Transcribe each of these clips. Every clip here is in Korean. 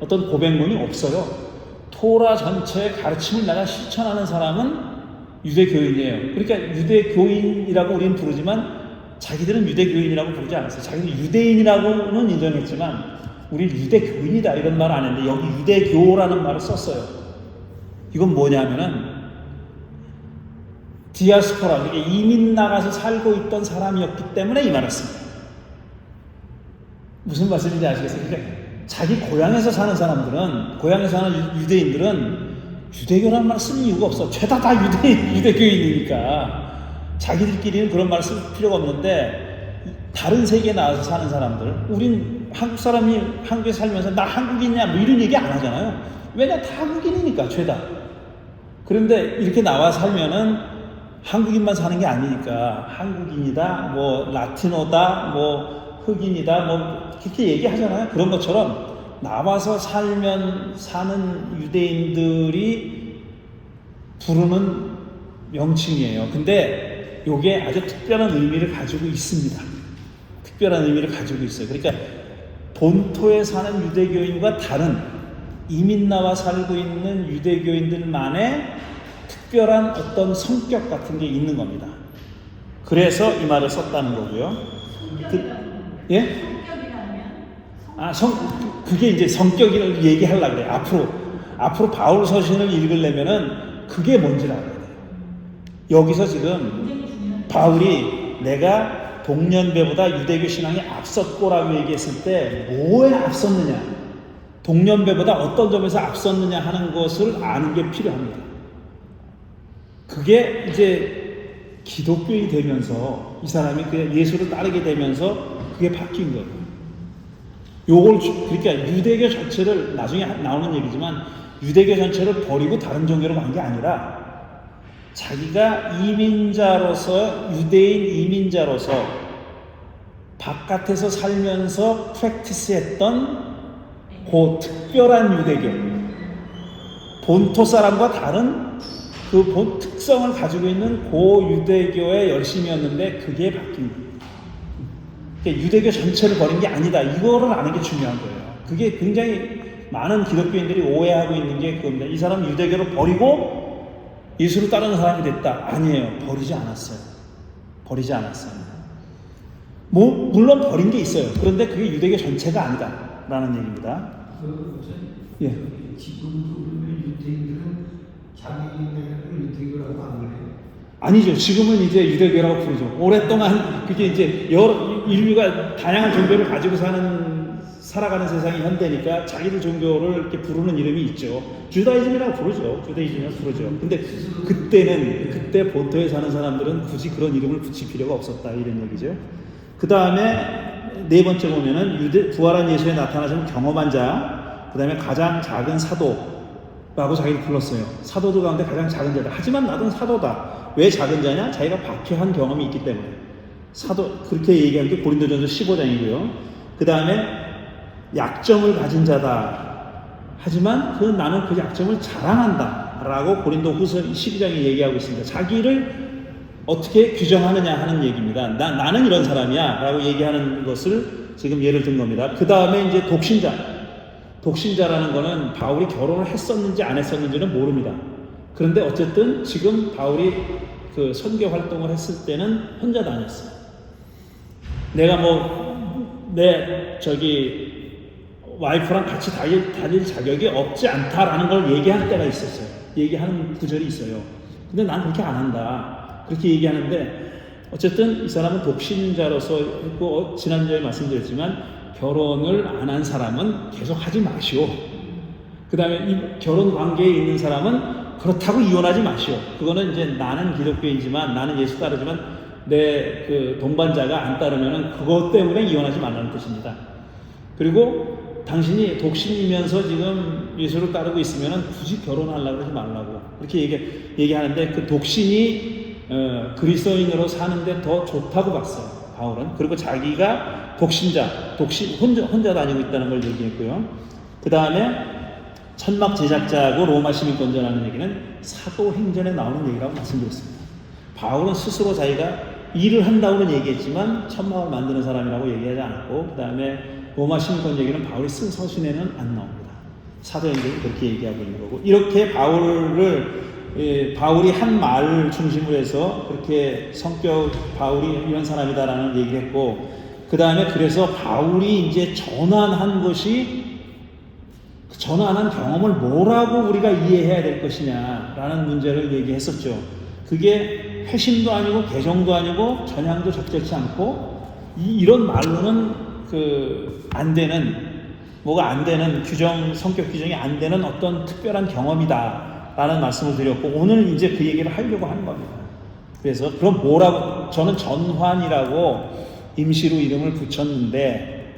어떤 고백문이 없어요. 토라 전체의 가르침을 내가 실천하는 사람은 유대교인이에요. 그러니까 유대교인이라고 우리는 부르지만 자기들은 유대교인이라고 부르지 않았어요. 자기들 유대인이라고는 인정했지만 우리 유대교인이다 이런 말 안 했는데 여기 유대교라는 말을 썼어요. 이건 뭐냐면은 디아스포라, 그러니까 이민 나가서 살고 있던 사람이었기 때문에 이 말을 씁니다. 무슨 말씀인지 아시겠어요? 그러니까 자기 고향에서 사는 사람들은, 고향에서 사는 유대인들은 유대교라는 말을 쓰는 이유가 없어. 죄다 다 유대교인이니까. 자기들끼리는 그런 말을 쓸 필요가 없는데 다른 세계에 나와서 사는 사람들, 우린 한국 사람이 한국에 살면서 나 한국인이냐 뭐 이런 얘기 안 하잖아요. 왜냐? 다 한국인이니까 죄다. 그런데 이렇게 나와 살면은 한국인만 사는 게 아니니까 한국인이다, 뭐 라티노다, 뭐 흑인이다, 뭐 그렇게 얘기하잖아요. 그런 것처럼 나와서 살면 사는 유대인들이 부르는 명칭이에요. 근데 이게 아주 특별한 의미를 가지고 있습니다. 특별한 의미를 가지고 있어요. 그러니까 본토에 사는 유대교인과 다른 이민 나와 살고 있는 유대교인들만의 특별한 어떤 성격 같은 게 있는 겁니다. 그래서 이 말을 썼다는 거고요. 예? 그게 이제 성격을 얘기하려고 그래요. 앞으로 바울 서신을 읽으려면은 그게 뭔지를 알아야 돼요. 여기서 지금 바울이 내가 동년배보다 유대교 신앙이 앞섰고라고 얘기했을 때 뭐에 앞섰느냐, 동년배보다 어떤 점에서 앞섰느냐 하는 것을 아는 게 필요합니다. 그게 이제 기독교인이 되면서 이 사람이 예수를 따르게 되면서 그게 바뀐 거예요. 그러니까 유대교 전체를, 나중에 나오는 얘기지만 유대교 전체를 버리고 다른 종교로 간 게 아니라 자기가 이민자로서, 유대인 이민자로서 바깥에서 살면서 프랙티스했던 그 특별한 유대교, 본토 사람과 다른 그 특성을 가지고 있는 그 유대교의 열심이었는데 그게 바뀐 거예요. 그러니까 유대교 전체를 버린 게 아니다. 이거를 아는 게 중요한 거예요. 그게 굉장히 많은 기독교인들이 오해하고 있는 게 그겁니다. 이 사람은 유대교를 버리고 예수를 따르는 사람이 됐다. 아니에요. 버리지 않았어요. 버리지 않았어요. 물론 버린 게 있어요. 그런데 그게 유대교 전체가 아니다. 라는 얘기입니다. 예. 지금도 유대인들은 자기네를 유대교라고 안 그래요? 아니죠. 지금은 이제 유대교라고 부르죠. 오랫동안 그게 이제 여러 인류가 다양한 종교를 가지고 살아가는 세상이 현대니까 자기들 종교를 이렇게 부르는 이름이 있죠. 주다이즘이라고 부르죠. 주다이즘이라고 부르죠. 근데 그때 본토에 사는 사람들은 굳이 그런 이름을 붙일 필요가 없었다 이런 얘기죠. 그 다음에 네 번째 보면은 부활한 예수에 나타나신 경험한 자, 그 다음에 가장 작은 사도라고 자기를 불렀어요. 사도들 가운데 가장 작은 자다. 하지만 나도 사도다. 왜 작은 자냐? 자기가 박해한 경험이 있기 때문에. 그렇게 얘기하는 게 고린도전서 15장이고요. 그 다음에 약점을 가진 자다. 하지만 나는 그 약점을 자랑한다. 라고 고린도 후서 12장에 얘기하고 있습니다. 자기를 어떻게 규정하느냐 하는 얘기입니다. 나는 이런 사람이야. 라고 얘기하는 것을 지금 예를 든 겁니다. 그 다음에 이제 독신자. 독신자라는 거는 바울이 결혼을 했었는지 안 했었는지는 모릅니다. 그런데 어쨌든 지금 바울이 그 선교 활동을 했을 때는 혼자 다녔어요. 내가 내 와이프랑 같이 다닐 자격이 없지 않다라는 걸 얘기할 때가 있었어요. 얘기하는 구절이 있어요. 근데 난 그렇게 안 한다. 그렇게 얘기하는데 어쨌든 이 사람은 독신자로서 했고 지난주에 말씀드렸지만 결혼을 안 한 사람은 계속 하지 마시오. 그 다음에 이 결혼 관계에 있는 사람은 그렇다고 이혼하지 마시오. 그거는 이제 나는 기독교인지만 나는 예수 따르지만 내 그 동반자가 안 따르면은 그것 때문에 이혼하지 말라는 뜻입니다. 그리고 당신이 독신이면서 지금 예수를 따르고 있으면은 굳이 결혼하려고 하지 말라고 이렇게 얘기하는데 그 독신이 그리스도인으로 사는데 더 좋다고 봤어요. 바울은. 그리고 자기가 혼자 다니고 있다는 걸 얘기했고요. 그 다음에 천막 제작자하고 로마 시민권자라는 얘기는 사도행전에 나오는 얘기라고 말씀드렸습니다. 바울은 스스로 자기가 일을 한다고는 얘기했지만 천막을 만드는 사람이라고 얘기하지 않았고 그 다음에 로마 시민권 얘기는 바울이 쓴 서신에는 안 나옵니다. 사도행전이 그렇게 얘기하고 있는 거고, 이렇게 바울이 한 말을 중심으로 해서 그렇게 성격 바울이 이런 사람이다라는 얘기를 했고, 그 다음에 그래서 바울이 이제 전환한 경험을 뭐라고 우리가 이해해야 될 것이냐라는 문제를 얘기했었죠. 그게 회심도 아니고 개종도 아니고 전향도 적절치 않고 이런 말로는 안 되는, 뭐가 안 되는 성격 규정이 안 되는 어떤 특별한 경험이다라는 말씀을 드렸고, 오늘 이제 그 얘기를 하려고 하는 겁니다. 그래서 그럼 뭐라고, 저는 전환이라고 임시로 이름을 붙였는데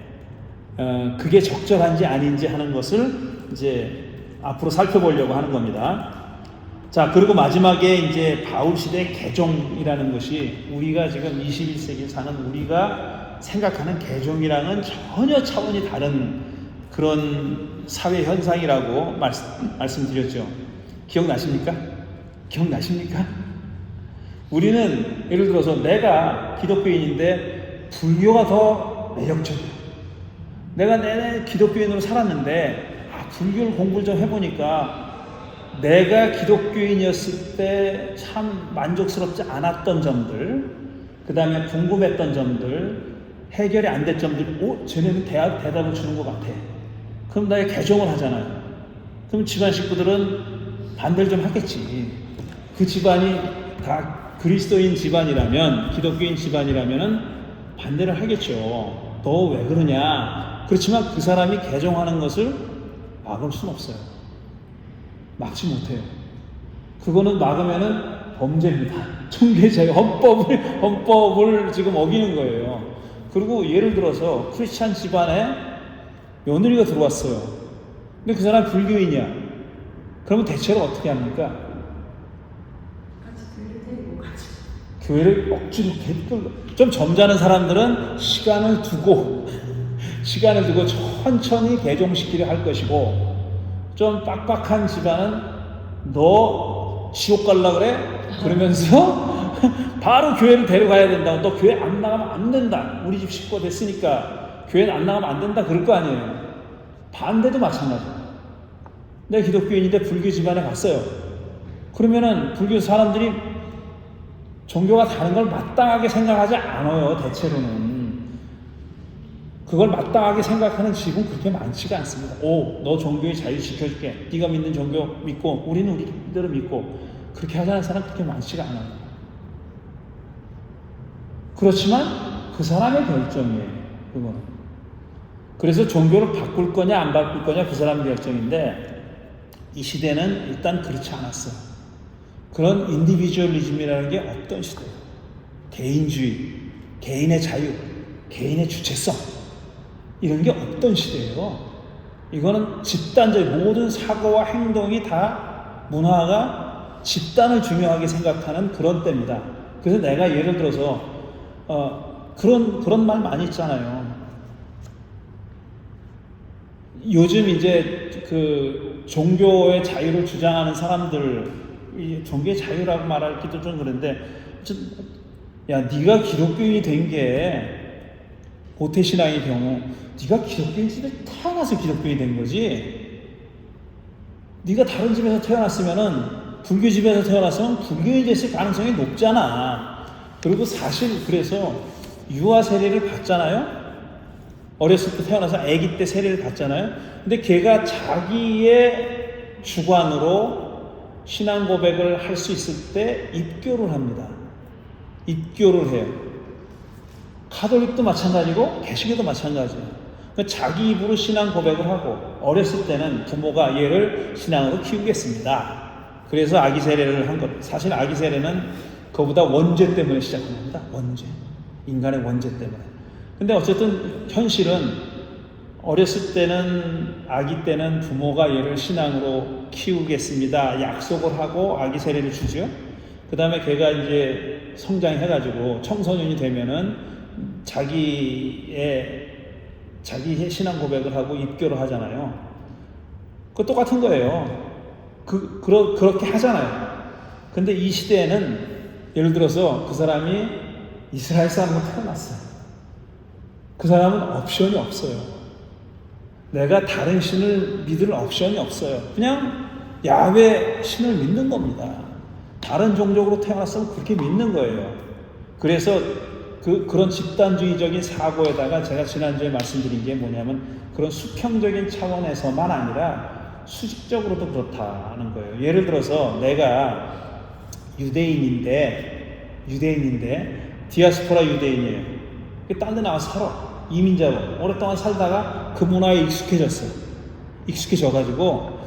그게 적절한지 아닌지 하는 것을 이제 앞으로 살펴보려고 하는 겁니다. 자, 그리고 마지막에 이제 바울 시대 개종이라는 것이 우리가 지금 21세기 사는 우리가 생각하는 개종이랑은 전혀 차원이 다른 그런 사회 현상이라고 말씀드렸죠. 기억나십니까? 우리는 예를 들어서 내가 기독교인인데 불교가 더 매력적이야. 내가 내내 기독교인으로 살았는데 불교를 공부를 좀 해보니까 내가 기독교인이었을 때 참 만족스럽지 않았던 점들, 그 다음에 궁금했던 점들, 해결이 안 된 점들, 쟤네는 대답을 주는 것 같아. 그럼 나의 개종을 하잖아요. 그럼 집안 식구들은 반대를 좀 하겠지. 그 집안이 다 그리스도인 집안이라면, 기독교인 집안이라면은 반대를 하겠죠. 너 왜 그러냐. 그렇지만 그 사람이 개종하는 것을 막을 수는 없어요. 막지 못해요. 그거는 막으면은 범죄입니다. 종교제의 헌법을 지금 어기는 거예요. 그리고 예를 들어서 크리스찬 집안에 며느리가 들어왔어요. 근데 그 사람 불교인이야. 그러면 대체로 어떻게 합니까? 교회를 억지로 끌고, 좀 점잖은 사람들은 시간을 두고 천천히 개종시키려 할 것이고, 좀 빡빡한 집안은 너 지옥 갈라 그래? 그러면서 바로 교회를 데려가야 된다. 너 교회 안 나가면 안 된다. 우리 집 식구가 됐으니까 교회는 안 나가면 안 된다. 그럴 거 아니에요. 반대도 마찬가지예요. 내가 기독교인인데 불교 집안에 갔어요. 그러면은 불교 사람들이 종교가 다른 걸 마땅하게 생각하지 않아요. 대체로는. 그걸 마땅하게 생각하는 집은 그렇게 많지가 않습니다. 너 종교의 자유 지켜줄게. 네가 믿는 종교 믿고 우리는 우리대로 믿고, 그렇게 하자는 사람 그렇게 많지가 않아요. 그렇지만 그 사람의 결정이에요. 그거는. 그래서 종교를 바꿀 거냐 안 바꿀 거냐 그 사람의 결정인데, 이 시대는 일단 그렇지 않았어요. 그런 인디비주얼리즘이라는 게 없던 시대예요. 개인주의, 개인의 자유, 개인의 주체성, 이런 게 없던 시대예요. 이거는 집단적, 모든 사고와 행동이 다 문화가 집단을 중요하게 생각하는 그런 때입니다. 그래서 내가 예를 들어서 그런 말 많이 있잖아요. 요즘 이제 그 종교의 자유를 주장하는 사람들, 이 종교의 자유라고 말하기도 좀 그런데, 야, 네가 기독교인이 된 게 모태신앙의 경우, 네가 기독교인 집에 태어나서 기독교인이 된 거지. 네가 다른 집에서 태어났으면은, 불교 집에서 태어났으면 불교인이 됐을 가능성이 높잖아. 그리고 사실 그래서 유아 세례를 받잖아요. 어렸을 때 태어나서 아기 때 세례를 받잖아요. 근데 걔가 자기의 주관으로 신앙 고백을 할 수 있을 때 입교를 합니다. 입교를 해요. 가톨릭도 마찬가지고 개신교도 마찬가지예요. 그러니까 자기 입으로 신앙 고백을 하고, 어렸을 때는 부모가 얘를 신앙으로 키우겠습니다. 그래서 아기 세례를 한 것. 사실 아기 세례는 그거보다 원죄 때문에 시작한 겁니다. 원죄. 인간의 원죄 때문에. 근데 어쨌든 현실은 어렸을 때는, 아기 때는 부모가 얘를 신앙으로 키우겠습니다. 약속을 하고 아기 세례를 주죠. 그 다음에 걔가 이제 성장해가지고 청소년이 되면은 자기의 신앙 고백을 하고 입교를 하잖아요. 그거 똑같은 거예요. 그렇게 하잖아요. 근데 이 시대에는 예를 들어서 그 사람이 이스라엘 사람으로 태어났어요. 그 사람은 옵션이 없어요. 내가 다른 신을 믿을 옵션이 없어요. 그냥 야훼 신을 믿는 겁니다. 다른 종족으로 태어났으면 그렇게 믿는 거예요. 그래서 그런 집단주의적인 사고에다가 제가 지난주에 말씀드린 게 뭐냐면 그런 수평적인 차원에서만 아니라 수직적으로도 그렇다는 거예요. 예를 들어서 내가 유대인인데 디아스포라 유대인이에요. 딴 데 나와서 살아. 이민자로 오랫동안 살다가 그 문화에 익숙해져가지고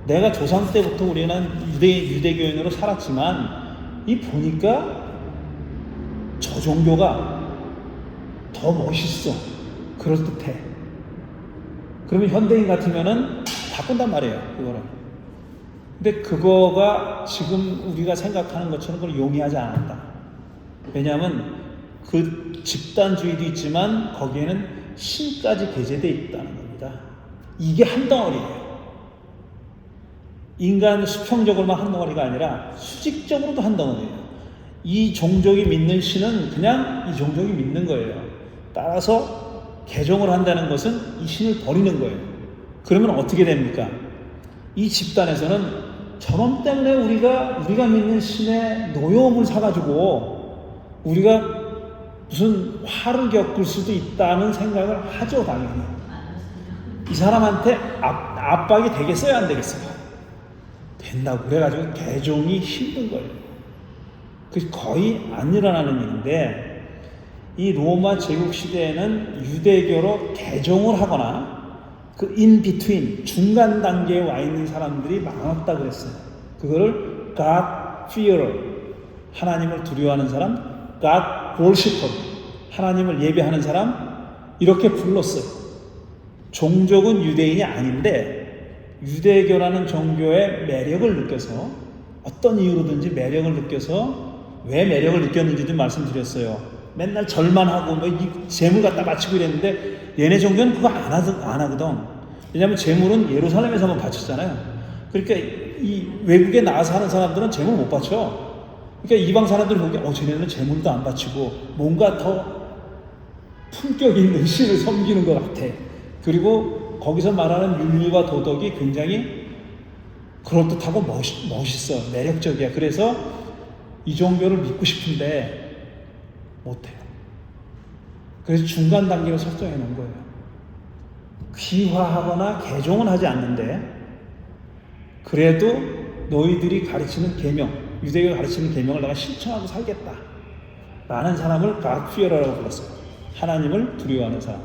내가 조상 때부터 우리는 유대교인으로 살았지만 이 보니까 저 종교가 더 멋있어. 그럴듯해. 그러면 현대인 같으면은 바꾼단 말이에요. 그거를. 근데 그거가 지금 우리가 생각하는 것처럼 그걸 용이하지 않았다. 왜냐하면 그 집단주의도 있지만 거기에는 신까지 배제되어 있다는 겁니다. 이게 한 덩어리예요. 인간 수평적으로만 한 덩어리가 아니라 수직적으로도 한 덩어리예요. 이 종족이 믿는 신은 그냥 이 종족이 믿는 거예요. 따라서 개종을 한다는 것은 이 신을 버리는 거예요. 그러면 어떻게 됩니까? 이 집단에서는 저놈 때문에 우리가 믿는 신의 노여움을 사가지고 우리가 무슨 화를 겪을 수도 있다는 생각을 하죠, 당연히. 이 사람한테 압박이 되겠어요, 안 되겠어요? 된다고. 그래가지고 개종이 힘든 거예요. 그게 거의 안 일어나는 일인데, 이 로마 제국 시대에는 유대교로 개종을 하거나 그 in-between, 중간 단계에 와 있는 사람들이 많았다 그랬어요. 그거를 God fearer, 하나님을 두려워하는 사람, God worshipper, 하나님을 예배하는 사람, 이렇게 불렀어요. 종족은 유대인이 아닌데 유대교라는 종교의 매력을 느껴서 어떤 이유로든지 매력을 느껴서 왜 매력을 느꼈는지도 말씀드렸어요. 맨날 절만 하고 뭐 이 재물 갖다 바치고 이랬는데 얘네 종교는 그거 안 하거든. 왜냐하면 재물은 예루살렘에서만 바쳤잖아요. 그러니까 이 외국에 나와서 하는 사람들은 재물 못 바쳐. 그러니까 이방 사람들이 보기에 쟤네는 재물도 안 바치고 뭔가 더 품격 있는 신을 섬기는 것 같아. 그리고 거기서 말하는 윤리와 도덕이 굉장히 그럴듯하고 멋있어. 매력적이야. 그래서 이 종교를 믿고 싶은데 못해요. 그래서 중간 단계로 설정해 놓은 거예요. 귀화하거나 개종은 하지 않는데 그래도 너희들이 가르치는 계명, 유대교가 가르치는 계명을 내가 실천하고 살겠다 라는 사람을 God fearer라고 불렀어요. 하나님을 두려워하는 사람.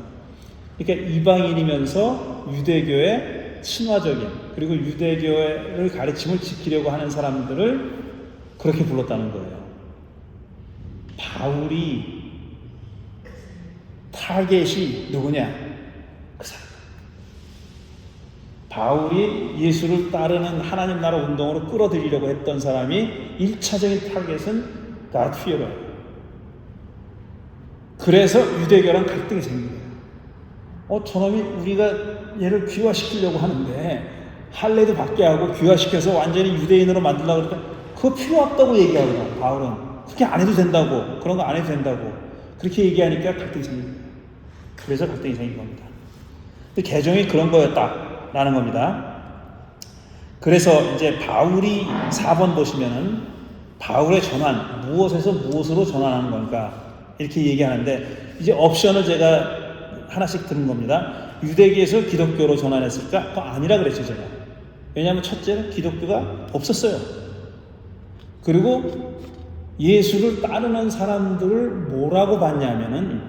그러니까 이방인이면서 유대교의 친화적인 그리고 유대교의 가르침을 지키려고 하는 사람들을 그렇게 불렀다는 거예요. 바울이 타겟이 누구냐? 그 사람. 바울이 예수를 따르는 하나님 나라 운동으로 끌어들이려고 했던 사람이 1차적인 타겟은 God fearer. 그래서 유대교랑 갈등이 생긴 거예요. 저놈이 우리가 얘를 귀화시키려고 하는데 할례도 받게 하고 귀화시켜서 완전히 유대인으로 만들려고 그러니까 그거 필요 없다고 얘기하거든. 바울은 그렇게 안 해도 된다고, 그런 거 안 해도 된다고 그렇게 얘기하니까 갈등이 생긴 거예요. 그래서 갈등이 생긴 겁니다. 근데 개종이 그런 거였다라는 겁니다. 그래서 이제 바울이 4번 보시면은 바울의 전환, 무엇에서 무엇으로 전환하는 건가 이렇게 얘기하는데 이제 옵션을 제가 하나씩 드는 겁니다. 유대교에서 기독교로 전환했을까? 그거 아니라 그랬죠, 제가. 왜냐하면 첫째는 기독교가 없었어요. 그리고 예수를 따르는 사람들을 뭐라고 봤냐면은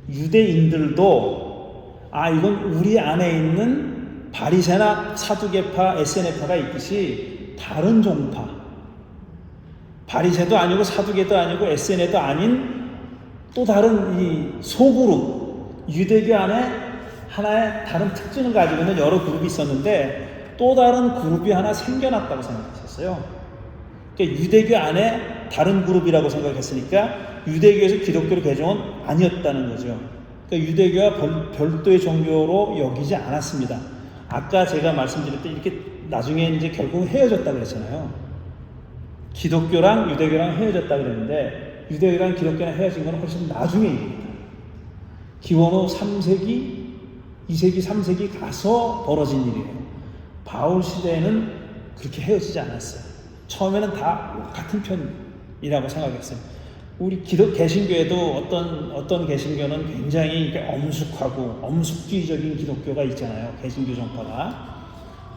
유대인들도 이건 우리 안에 있는 바리새나 사두개파, 에세네파가 있듯이 다른 종파, 바리새도 아니고 사두개도 아니고 에세네도 아닌 또 다른 이 소그룹, 유대교 안에 하나의 다른 특징을 가지고 있는 여러 그룹이 있었는데 또 다른 그룹이 하나 생겨났다고 생각했었어요. 그러니까 유대교 안에 다른 그룹이라고 생각했으니까 유대교에서 기독교로 개종은 아니었다는 거죠. 그러니까 유대교와 별도의 종교로 여기지 않았습니다. 아까 제가 말씀드릴 때 이렇게 나중에 이제 결국 헤어졌다 그랬잖아요. 기독교랑 유대교랑 헤어졌다 그랬는데 유대교랑 기독교랑 헤어진 건 훨씬 나중에 일입니다. 기원후 3세기 2세기, 3세기 가서 벌어진 일이에요. 바울 시대에는 그렇게 헤어지지 않았어요. 처음에는 다 같은 편이라고 생각했어요. 우리 개신교에도 어떤 개신교는 굉장히 엄숙하고 엄숙주의적인 기독교가 있잖아요. 개신교 정파가.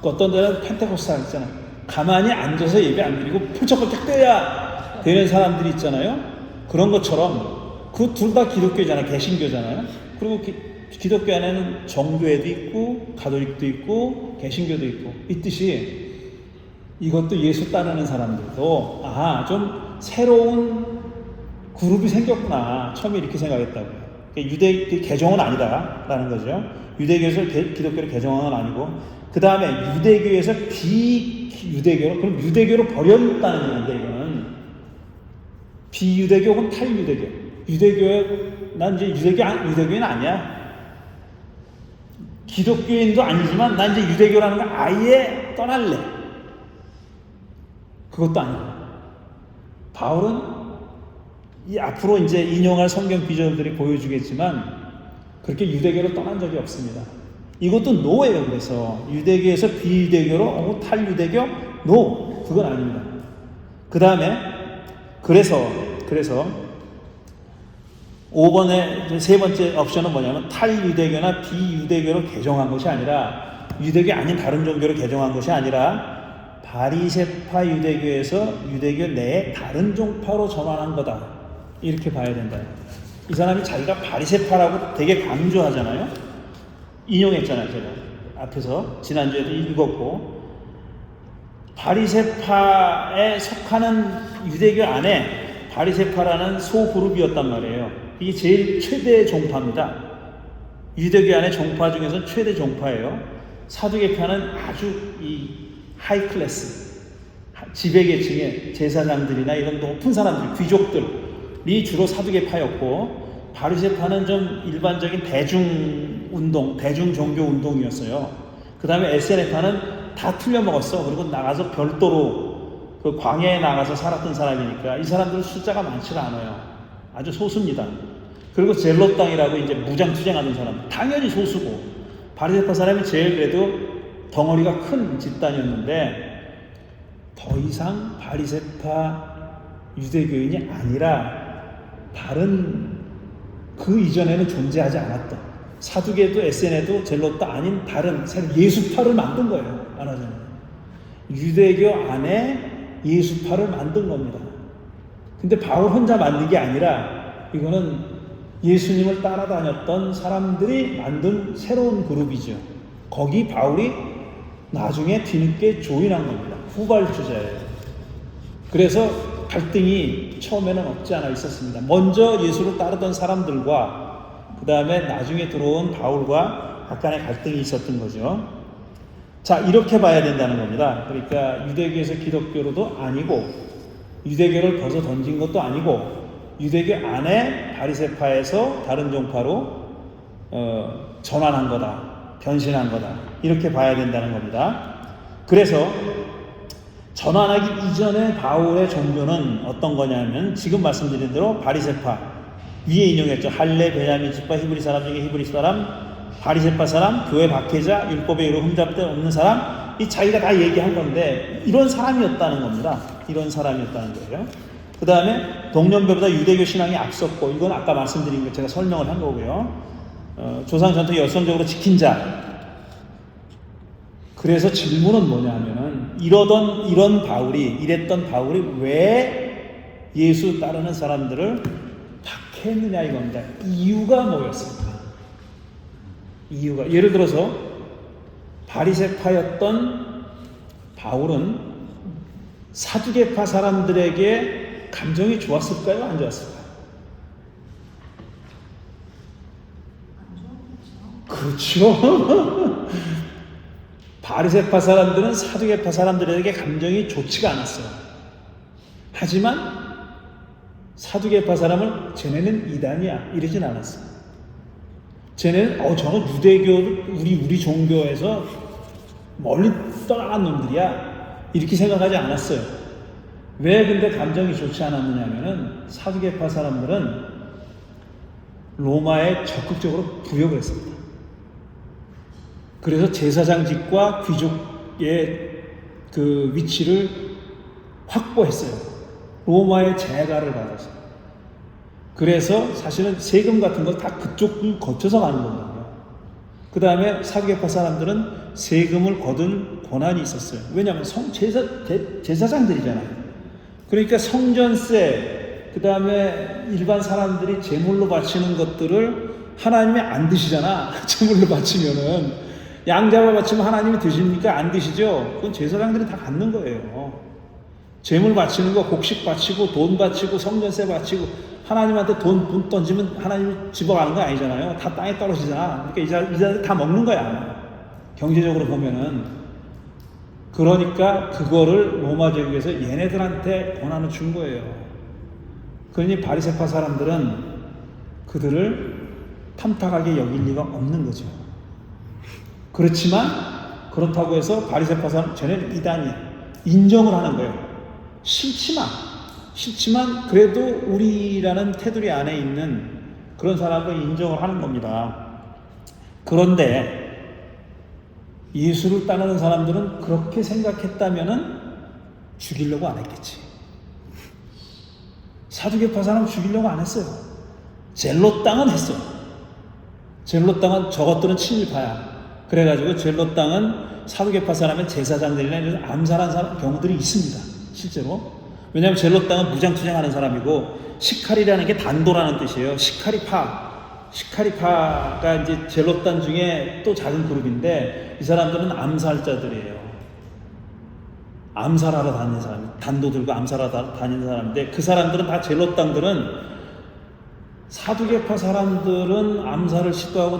어떤 데는 펜테코스탈 있잖아요. 가만히 앉아서 예배 안 드리고 풀쩍풀쩍 뛰어야 되는 사람들이 있잖아요. 그런 것처럼 그 둘 다 기독교잖아요. 개신교잖아요. 그리고 기독교 안에는 정교회도 있고 가톨릭도 있고 개신교도 있고 있듯이 이것도 예수 따르는 사람들도 좀 새로운 그룹이 생겼구나. 처음에 이렇게 생각했다고요. 유대 개종은 아니다라는 거죠. 유대교에서 기독교를 개종한 건 아니고 그 다음에 유대교에서 비유대교로 그럼 유대교로 버렸다는 얘기인데 이거는 비유대교 혹은 탈유대교. 난 이제 유대교인 아니야. 기독교인도 아니지만 난 이제 유대교라는 걸 아예 떠날래. 그것도 아니고 바울은 이 앞으로 이제 인용할 성경 비전들이 보여주겠지만 그렇게 유대교를 떠난 적이 없습니다. 이것도 노예요. 그래서 유대교에서 비유대교로 탈유대교 노 그건 아닙니다. 그 다음에 그래서 5번의 세 번째 옵션은 뭐냐면 탈유대교나 비유대교로 개종한 것이 아니라 유대교 아닌 다른 종교로 개종한 것이 아니라 바리새파 유대교에서 유대교 내에 다른 종파로 전환한 거다. 이렇게 봐야 된다. 이 사람이 자기가 바리새파라고 되게 강조하잖아요. 인용했잖아요. 제가 앞에서 지난주에도 읽었고 바리새파에 속하는 유대교 안에 바리새파라는 소그룹이었단 말이에요. 이게 제일 최대 종파입니다. 유대교 안의 종파 중에서 최대 종파예요. 사두개파는 아주 이 하이 클래스 지배계층의 제사장들이나 이런 높은 사람들, 귀족들이 주로 사두개파였고 바리새파는 좀 일반적인 대중 종교 운동이었어요. 그 다음에 에세네파는 다 틀려먹었어. 그리고 나가서 별도로 그 광야에 나가서 살았던 사람이니까 이 사람들은 숫자가 많지가 않아요. 아주 소수입니다. 그리고 젤롯 땅이라고 이제 무장투쟁하는 사람, 당연히 소수고 바리새파 사람이 제일 그래도 덩어리가 큰 집단이었는데 더 이상 바리새파 유대교인이 아니라 다른 그 이전에는 존재하지 않았던 사두개도 에세네도 젤롯도 아닌 다른 예수파를 만든 거예요. 말하자면 유대교 안에 예수파를 만든 겁니다. 근데 바울 혼자 만든 게 아니라 이거는 예수님을 따라다녔던 사람들이 만든 새로운 그룹이죠. 거기 바울이 나중에 뒤늦게 조인한 겁니다. 후발주자예요. 그래서 갈등이 처음에는 없지 않아 있었습니다. 먼저 예수를 따르던 사람들과 그 다음에 나중에 들어온 바울과 약간의 갈등이 있었던 거죠. 자, 이렇게 봐야 된다는 겁니다. 그러니까 유대교에서 기독교로도 아니고 유대교를 벗어 던진 것도 아니고 유대교 안에 바리새파에서 다른 종파로 전환한 거다. 변신한 거다. 이렇게 봐야 된다는 겁니다. 그래서 전환하기 이전에 바울의 종교는 어떤 거냐면 지금 말씀드린 대로 바리새파 위에 인용했죠. 할례, 베냐민 집파, 히브리 사람 중에 히브리 사람, 바리새파 사람, 교회 박해자, 율법에 의로 흠잡대 없는 사람 이 자기가 다 얘기한 건데 이런 사람이었다는 겁니다. 이런 사람이었다는 거예요. 그 다음에 동년배보다 유대교 신앙이 앞섰고 이건 아까 말씀드린 거 제가 설명을 한 거고요. 조상 전통이 열성적으로 지킨 자. 그래서 질문은 뭐냐면은 이랬던 바울이 왜 예수 따르는 사람들을 박해했느냐 이겁니다. 이유가 뭐였을까? 이유가 예를 들어서 바리새파였던 바울은 사두개파 사람들에게 감정이 좋았을까요? 안 좋았을까요? 그렇죠. 바리새파 사람들은 사두개파 사람들에게 감정이 좋지가 않았어요. 하지만 사두개파 사람을 쟤네는 이단이야 이러진 않았어요. 쟤네는 저는 유대교 우리 종교에서 멀리 떠나간 놈들이야 이렇게 생각하지 않았어요. 왜 근데 감정이 좋지 않았느냐면은 사두개파 사람들은 로마에 적극적으로 부역을 했습니다. 그래서 제사장직과 귀족의 그 위치를 확보했어요. 로마의 재가를 받아서. 그래서 사실은 세금 같은 거 다 그쪽을 거쳐서 가는 거거든요. 그 다음에 사두개파 사람들은 세금을 거둘 권한이 있었어요. 왜냐하면 제사장들이잖아요. 그러니까 성전세, 그 다음에 일반 사람들이 제물로 바치는 것들을 하나님이 안 드시잖아. 제물로 바치면은. 양 잡아 바치면 하나님이 드십니까? 안 드시죠? 그건 제사장들이 다 갖는 거예요. 제물 바치는 거 곡식 바치고 돈 바치고 성전세 바치고 하나님한테 돈 던지면 하나님이 집어가는 거 아니잖아요. 다 땅에 떨어지잖아. 그러니까 이 자들 다 먹는 거야. 경제적으로 보면은. 그러니까 그거를 로마 제국에서 얘네들한테 권한을 준 거예요. 그러니 바리새파 사람들은 그들을 탐탁하게 여길 리가 없는 거죠. 그렇지만 그렇다고 해서 바리새파 사람 쟤네는 이단이야. 인정을 하는 거예요. 싫지만 그래도 우리라는 테두리 안에 있는 그런 사람을 인정을 하는 겁니다. 그런데 예수를 따르는 사람들은 그렇게 생각했다면은 죽이려고 안 했겠지. 사두개파 사람 죽이려고 안 했어요. 젤롯 땅은 했어요. 젤롯 땅은 저것들은 친일파야. 그래가지고 젤롯 땅은 사두개파 사람의 제사장들이나 이런 암살한 경우들이 있습니다. 실제로. 왜냐하면 젤롯 땅은 무장투쟁하는 사람이고 시카리라는 게 단도라는 뜻이에요. 시카리파가 이제 젤롯 땅 중에 또 작은 그룹인데 이 사람들은 암살자들이에요. 암살하러 다니는 사람, 단도 들고 암살하러 다니는 사람인데 그 사람들은 다 젤롯 땅들은 사두개파 사람들은 암살을 시도하고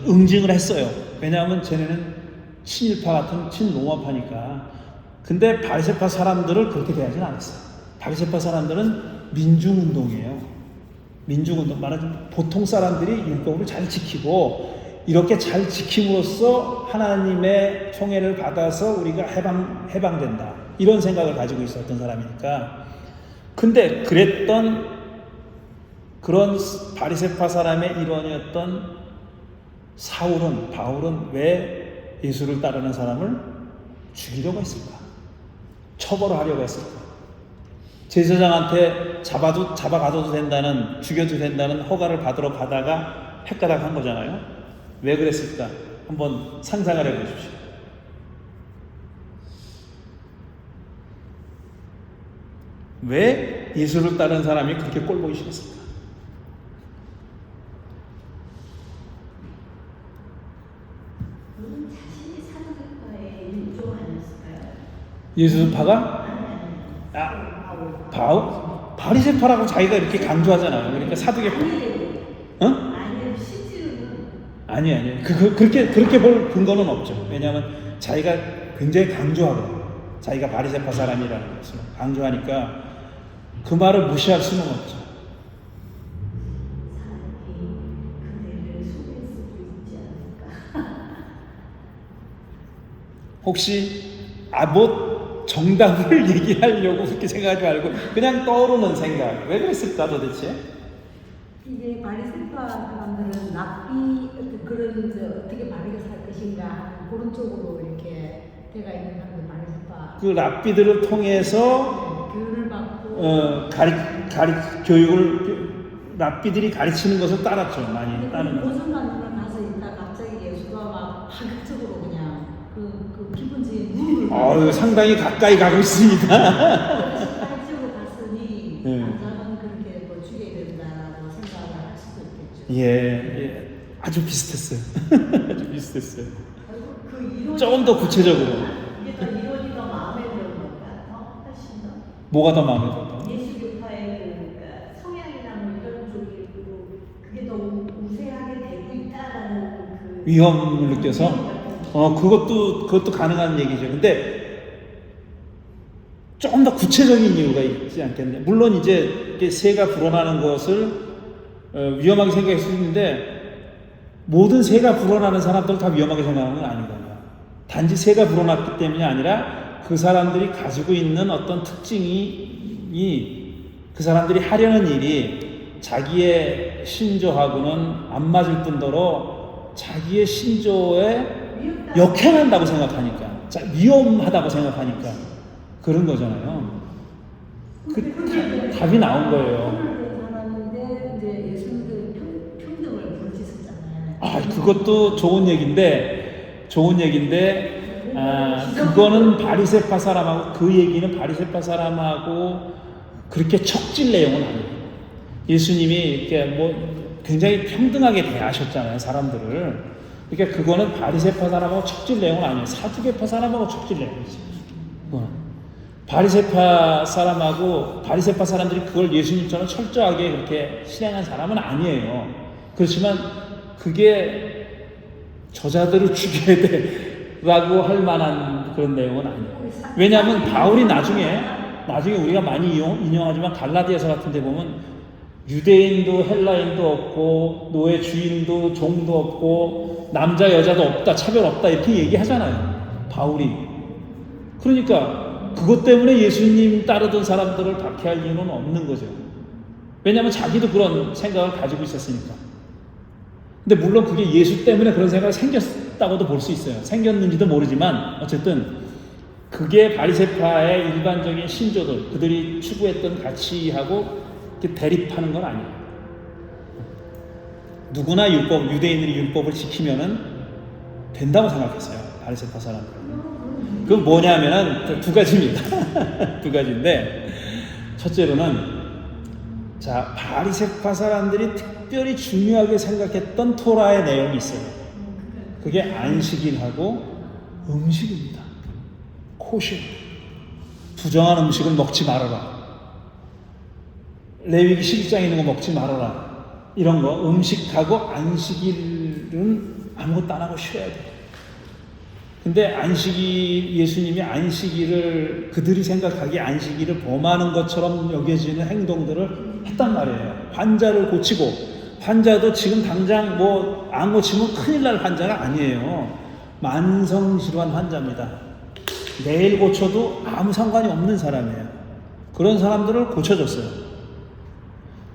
응징을 했어요. 왜냐하면 쟤네는 친일파 같은 친로마파니까. 근데 바리새파 사람들을 그렇게 대하지는 않았어요. 바리새파 사람들은 민중운동이에요. 민중운동 말하자면 보통 사람들이 율법을 잘 지키고 이렇게 잘 지킴으로써 하나님의 총애를 받아서 우리가 해방된다. 이런 생각을 가지고 있었던 사람이니까. 근데 그랬던 그런 바리새파 사람의 일원이었던 바울은 왜 예수를 따르는 사람을 죽이려고 했을까? 처벌을 하려고 했을까? 제사장한테 잡아가도 된다는, 죽여도 된다는 허가를 받으러 가다가 헷가닥한 거잖아요. 왜 그랬을까? 한번 상상을 해보십시오. 왜 예수를 따르는 사람이 그렇게 꼴보기 싫었을까? 예수파가? 바리새파라고 자기가 이렇게 강조하잖아요. 그러니까 사두개파. 어? 아니. 그렇게 볼 근거는 없죠. 왜냐하면 자기가 굉장히 강조하거든요. 자기가 바리새파 사람이라는 것을 강조하니까 그 말을 무시할 수는 없죠. 혹시 정답을 얘기하려고 그렇게 생각하지 말고 그냥 떠오르는 생각. 왜 그랬을까 도대체? 이게 바리새파 사람들은 랍비 그런 어떻게 바르게 살 것인가 그런 쪽으로 이렇게 되가 있는 사람들 바리새파. 그 랍비들을 통해서 교훈을 받고 교육을 랍비들이 가르치는 것을 따랐죠. 많이 따르는. 고승관으로 가서 있다 갑자기 예수가 막 파격적으로 그냥 그 기본적인 물을. 상당히 가까이 가고 있습니다. 파격적으로 갔으니 남자는 그렇게 뭐 죽여야 된다라고 생각을 할 수도 있겠죠. 예, 아주 비슷했어요. 아주 비슷했어요. 그 조금 더 구체적으로. 이게 더 이론이 더 마음에 드는 건가? 훨씬 더. 뭐가 더 마음에 들어요? 예수교파의 성향이나 뭐 이런 쪽이 그게 더 우세하게 되고 있다라는 그 위험을 느껴서. 그것도 가능한 얘기죠. 근데 조금 더 구체적인 이유가 있지 않겠네. 물론 이제 새가 불어나는 것을 위험하게 생각할 수 있는데 모든 새가 불어나는 사람들은 다 위험하게 생각하는 건 아니거든요. 단지 새가 불어났기 때문이 아니라 그 사람들이 가지고 있는 어떤 특징이 그 사람들이 하려는 일이 자기의 신조하고는 안 맞을 뿐더러 자기의 신조에 역행한다고 생각하니까, 위험하다고 생각하니까 그런 거잖아요. 답이 나온 거예요. 하나인데 이제 예수님도 평등을 부르짖었잖아요. 그것도 좋은 얘기인데, 그거는 바리새파 사람하고, 그 얘기는 바리새파 사람하고 그렇게 척질 내용은 아니에요. 예수님이 이렇게 뭐 굉장히 평등하게 대하셨잖아요, 사람들을. 그러니까 그거는 바리새파 사람하고 척질 내용은 아니에요. 사두개파 사람하고 척질 내용이지. 바리새파 사람들이 그걸 예수님처럼 철저하게 그렇게 실행한 사람은 아니에요. 그렇지만 그게 저자들을 죽여야 돼라고 할 만한 그런 내용은 아니에요. 왜냐하면 바울이 나중에 우리가 많이 인용하지만 갈라디아서 같은 데 보면 유대인도 헬라인도 없고 노예 주인도 종도 없고 남자 여자도 없다, 차별 없다 이렇게 얘기하잖아요, 바울이. 그러니까 그것 때문에 예수님 따르던 사람들을 박해할 이유는 없는 거죠. 왜냐하면 자기도 그런 생각을 가지고 있었으니까. 근데 물론 그게 예수 때문에 그런 생각이 생겼다고도 볼 수 있어요. 생겼는지도 모르지만 어쨌든 그게 바리새파의 일반적인 신조들, 그들이 추구했던 가치하고 대립하는 건 아니에요. 누구나 유대인들이 율법을 지키면은 된다고 생각했어요, 바리새파 사람들은. 그건 뭐냐면은 두 가지입니다. 두 가지인데, 첫째로는 바리새파 사람들이 특별히 중요하게 생각했던 토라의 내용이 있어요. 그게 안식일하고 음식입니다. 코시. 부정한 음식을 먹지 말아라. 레위기 11장에 있는 거 먹지 말아라. 이런 거, 음식하고 안식일은 아무것도 안 하고 쉬어야 돼. 근데 예수님이 안식일을, 그들이 생각하기에 안식일을 범하는 것처럼 여겨지는 행동들을 했단 말이에요. 환자를 고치고, 환자도 지금 당장 안 고치면 큰일 날 환자가 아니에요. 만성질환 환자입니다. 내일 고쳐도 아무 상관이 없는 사람이에요. 그런 사람들을 고쳐줬어요.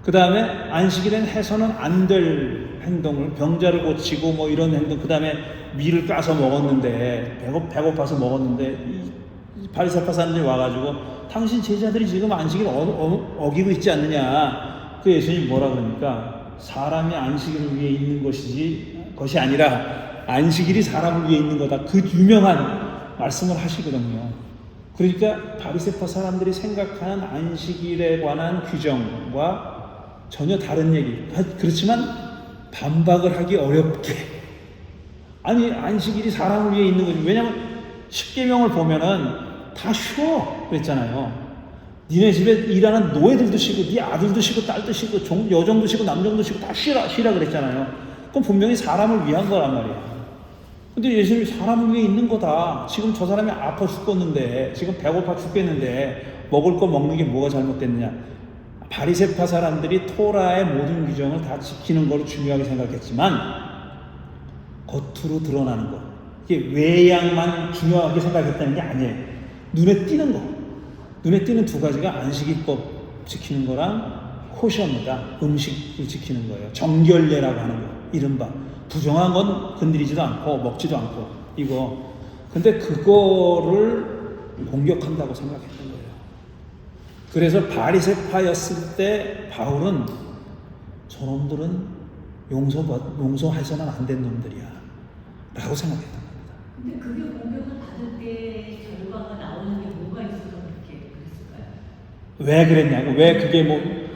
그 다음에 안식일엔 해서는 안 될 행동을, 병자를 고치고 이런 행동, 그 다음에 밀을 까서 먹었는데, 배고파서 먹었는데, 이 바리새파 사람들이 와가지고, 당신 제자들이 지금 안식일 어기고 있지 않느냐. 그 예수님이 뭐라 그러니까, 사람이 안식일을 위해 있는 것이 아니라, 안식일이 사람을 위해 있는 거다. 그 유명한 말씀을 하시거든요. 그러니까 바리새파 사람들이 생각하는 안식일에 관한 규정과 전혀 다른 얘기. 그렇지만 반박을 하기 어렵게. 아니, 안식일이 사람을 위해 있는 거지. 왜냐면 십계명을 보면은 다 쉬어 그랬잖아요. 니네 집에 일하는 노예들도 쉬고, 네 아들도 쉬고, 딸도 쉬고, 여종도 쉬고, 남종도 쉬고 다 쉬라 그랬잖아요. 그럼 분명히 사람을 위한 거란 말이야. 근데 예수님이 사람을 위해 있는 거다. 지금 저 사람이 아파 죽겠는데, 지금 배고파 죽겠는데 먹을 거 먹는 게 뭐가 잘못됐느냐. 바리새파 사람들이 토라의 모든 규정을 다 지키는 걸 중요하게 생각했지만 겉으로 드러나는 거, 이게 외양만 중요하게 생각했다는 게 아니에요. 눈에 띄는 거, 눈에 띄는 두 가지가 안식일법 지키는 거랑 코셔입니다. 음식을 지키는 거예요. 정결례라고 하는 거, 이른바 부정한 건 건드리지도 않고 먹지도 않고 이거. 근데 그거를 공격한다고 생각했던 거예요. 그래서 바리새파였을 때 바울은 저놈들은 용서해서는 안 된 놈들이야 라고 생각했던 겁니다. 근데 그게 공격을 받을 때 결과가 나오는 게 뭐가 있어서 그렇게 그랬을까요? 왜 그랬냐고. 왜 그게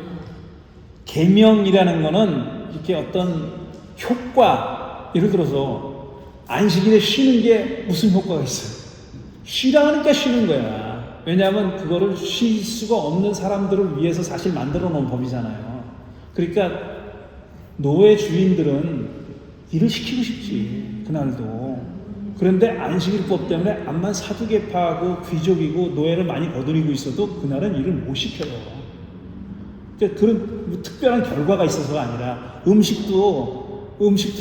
계명이라는 거는 이렇게 어떤 효과, 예를 들어서 안식일에 쉬는 게 무슨 효과가 있어요? 쉬라니까 쉬는 거야. 왜냐하면 그거를 쉴 수가 없는 사람들을 위해서 사실 만들어 놓은 법이잖아요. 그러니까 노예 주인들은 일을 시키고 싶지, 그날도. 그런데 안식일법 때문에 암만 사두개파하고 귀족이고 노예를 많이 거느리고 있어도 그날은 일을 못 시켜요. 그러니까 그런 특별한 결과가 있어서가 아니라, 음식도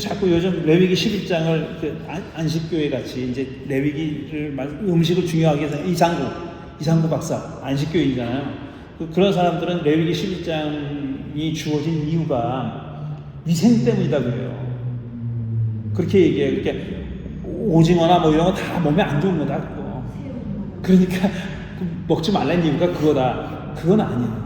자꾸 요즘 레위기 11장을 안식교회 같이 이제 레위기를 음식을 중요하게 해서 이상구 박사 안식교회이잖아요. 그런 사람들은 레위기 11장이 주어진 이유가 위생 때문이다 그래요. 그렇게 얘기해요. 그러니까 오징어나 뭐 이런 거 다 몸에 안 좋은 거다 그거. 그러니까 먹지 말라는 이유가 그거다. 그건 아니에요.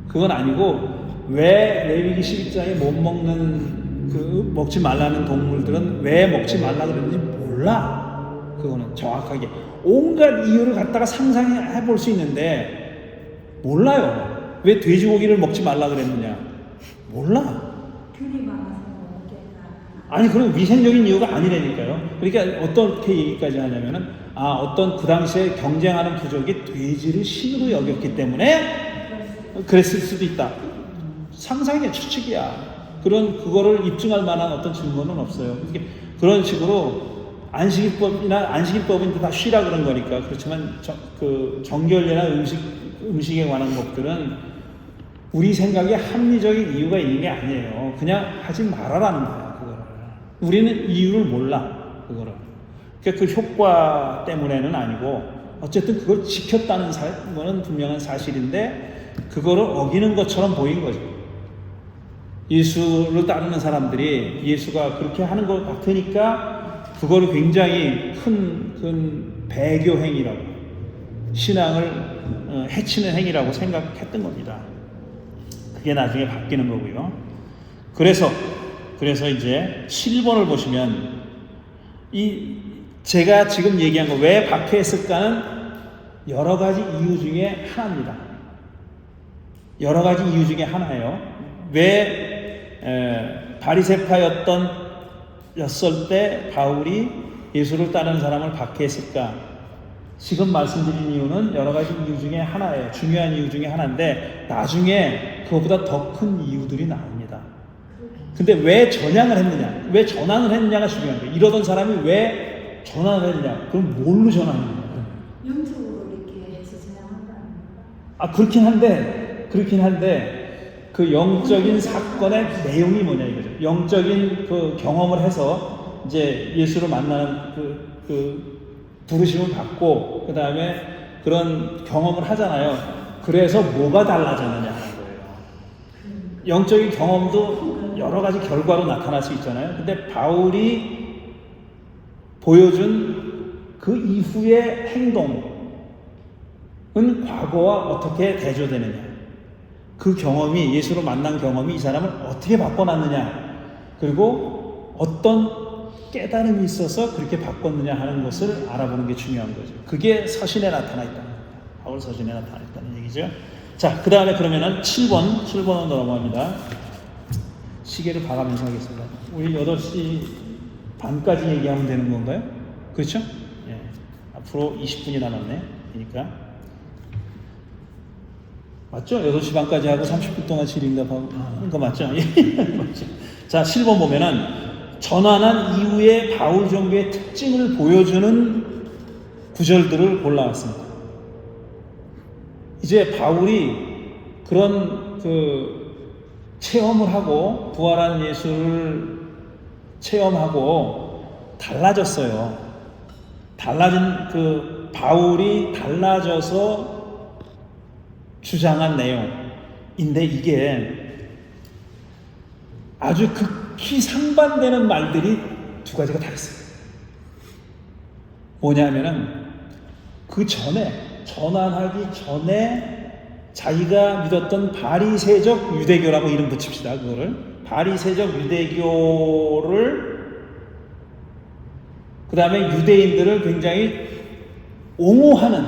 그건 아니고 왜 레위기 11장에 못 먹는 먹지 말라는 동물들은 왜 먹지 말라 그랬는지 몰라. 그거는 정확하게 온갖 이유를 갖다가 상상해 볼 수 있는데 몰라요. 왜 돼지고기를 먹지 말라 그랬느냐 몰라. 균이 많아서 이렇게 아니 그럼 위생적인 이유가 아니라니까요. 그러니까 어떻게 얘기까지 하냐면은 어떤 그 당시에 경쟁하는 부족이 돼지를 신으로 여겼기 때문에 그랬을 수도 있다. 상상의 추측이야. 그거를 입증할 만한 어떤 증거는 없어요. 그런 식으로 안식일법인데 다 쉬라 그런 거니까. 그렇지만 정결례나 음식에 관한 것들은 우리 생각에 합리적인 이유가 있는 게 아니에요. 그냥 하지 말아라는 거야. 그거를 우리는 이유를 몰라. 그거를. 그러니까 그 효과 때문에는 아니고 어쨌든 그걸 지켰다는 거는 분명한 사실인데 그거를 어기는 것처럼 보인 거죠. 예수를 따르는 사람들이 예수가 그렇게 하는 것 같으니까 그거를 굉장히 큰 배교 행위라고, 신앙을 해치는 행위라고 생각했던 겁니다. 그게 나중에 바뀌는 거고요. 그래서 이제 7번을 보시면 제가 지금 얘기한 거 왜 박해했을까는 여러 가지 이유 중에 하나입니다. 여러 가지 이유 중에 하나예요. 왜 바리새파였을 때 바울이 예수를 따르는 사람을 박해했을까? 지금 말씀드린 이유는 여러 가지 이유 중에 하나예요. 중요한 이유 중에 하나인데 나중에 그것보다 더 큰 이유들이 나옵니다. 근데 왜 전향을 했느냐? 왜 전환을 했느냐가 중요한 거예요. 이러던 사람이 왜 전환을 했느냐? 그럼 뭘로 전환했느냐? 영적으로 이렇게 해서 전향한다. 그렇긴 한데 그 영적인 사건의 내용이 뭐냐 이거죠. 영적인 그 경험을 해서 이제 예수를 만나는 그 부르심을 받고 그 다음에 그런 경험을 하잖아요. 그래서 뭐가 달라졌느냐 하는 거예요. 영적인 경험도 여러 가지 결과로 나타날 수 있잖아요. 근데 바울이 보여준 그 이후의 행동은 과거와 어떻게 대조되느냐. 그 경험이, 예수를 만난 경험이 이 사람을 어떻게 바꿔놨느냐, 그리고 어떤 깨달음이 있어서 그렇게 바꿨느냐 하는 것을 알아보는 게 중요한 거죠. 그게 서신에 나타나 있다는 겁니다. 바울 서신에 나타나 있다는 얘기죠. 자, 그 다음에 그러면은 7번으로 넘어갑니다. 시계를 봐가면서 하겠습니다. 우리 8시 반까지 얘기하면 되는 건가요? 그렇죠? 예. 앞으로 20분이 남았네. 그러니까. 맞죠? 8시 반까지 하고 30분 동안 질의응답하고 그거 맞죠? 맞죠? 자, 7번 보면은 전환한 이후에 바울 종교의 특징을 보여주는 구절들을 골라왔습니다. 이제 바울이 그런 체험을 하고 부활한 예수를 체험하고 달라졌어요. 달라진 바울이 달라져서 주장한 내용인데 이게 아주 극히 상반되는 말들이 두 가지가 다 있어요. 뭐냐면은 그 전에 전환하기 전에 자기가 믿었던 바리새적 유대교라고 이름 붙입시다. 그거를 바리새적 유대교를 그 다음에 유대인들을 굉장히 옹호하는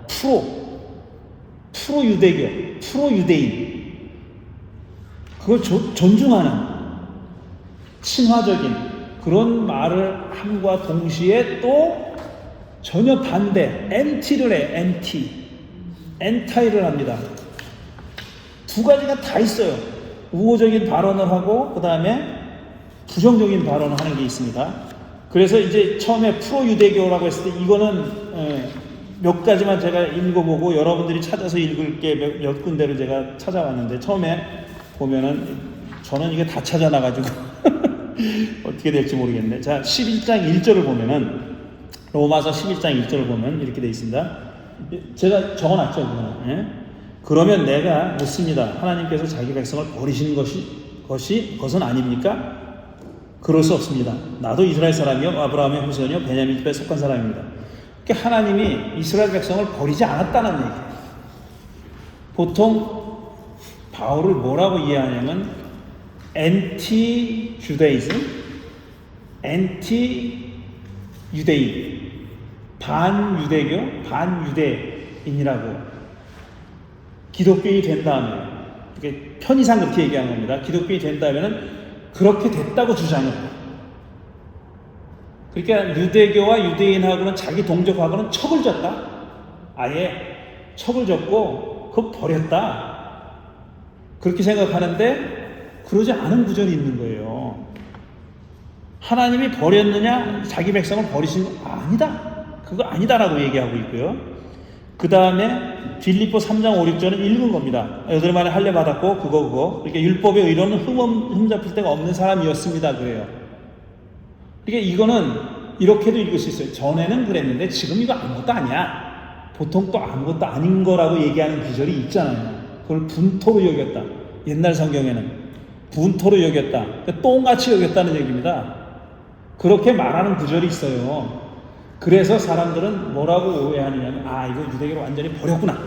프로 유대교, 프로 유대인, 그걸 존중하는 친화적인 그런 말을 함과 동시에 또 전혀 반대, 엔티를 해, 엔타이를 합니다. 두 가지가 다 있어요. 우호적인 발언을 하고 그 다음에 부정적인 발언을 하는 게 있습니다. 그래서 이제 처음에 프로 유대교라고 했을 때 이거는 몇 가지만 제가 읽어보고 여러분들이 찾아서 읽을 게 몇 군데를 제가 찾아왔는데 처음에 보면은 저는 이게 다 찾아놔가지고 어떻게 될지 모르겠네. 자, 11장 1절을 보면은 로마서 11장 1절을 보면 이렇게 되어 있습니다. 제가 적어놨죠. 그거는. 그러면 내가 묻습니다. 하나님께서 자기 백성을 버리신 것은 아닙니까? 그럴 수 없습니다. 나도 이스라엘 사람이요 아브라함의 후손이요 베냐민 집에 속한 사람입니다. 그러니까 하나님이 이스라엘 백성을 버리지 않았다는 얘기예요. 보통 바울을 뭐라고 이해하냐면 엔티 주데이즘, 엔티 유대인, 반유대교, 반유대인이라고 기독교인이 된 다음에 이렇게 편의상 그렇게 얘기하는 겁니다. 기독교인이 된 다음에는 그렇게 됐다고 주장해요. 그러니까 유대교와 유대인하고는 자기 동족하고는 척을 졌다. 아예 척을 졌고 그거 버렸다. 그렇게 생각하는데 그러지 않은 구절이 있는 거예요. 하나님이 버렸느냐? 자기 백성을 버리신 거 아니다. 그거 아니다라고 얘기하고 있고요. 그 다음에 빌립보 3장 5, 6절은 읽은 겁니다. 8만에 할례 받았고 그거 그러니까 율법의 의로는 흠잡힐 데가 없는 사람이었습니다. 그래요. 그러니까 이거는 이렇게도 읽을 수 있어요. 전에는 그랬는데 지금 이거 아무것도 아니야. 보통 또 아무것도 아닌 거라고 얘기하는 구절이 있잖아요. 그걸 분토로 여겼다. 옛날 성경에는 분토로 여겼다. 그러니까 똥같이 여겼다는 얘기입니다. 그렇게 말하는 구절이 있어요. 그래서 사람들은 뭐라고 오해하느냐면 이거 유대교를 완전히 버렸구나.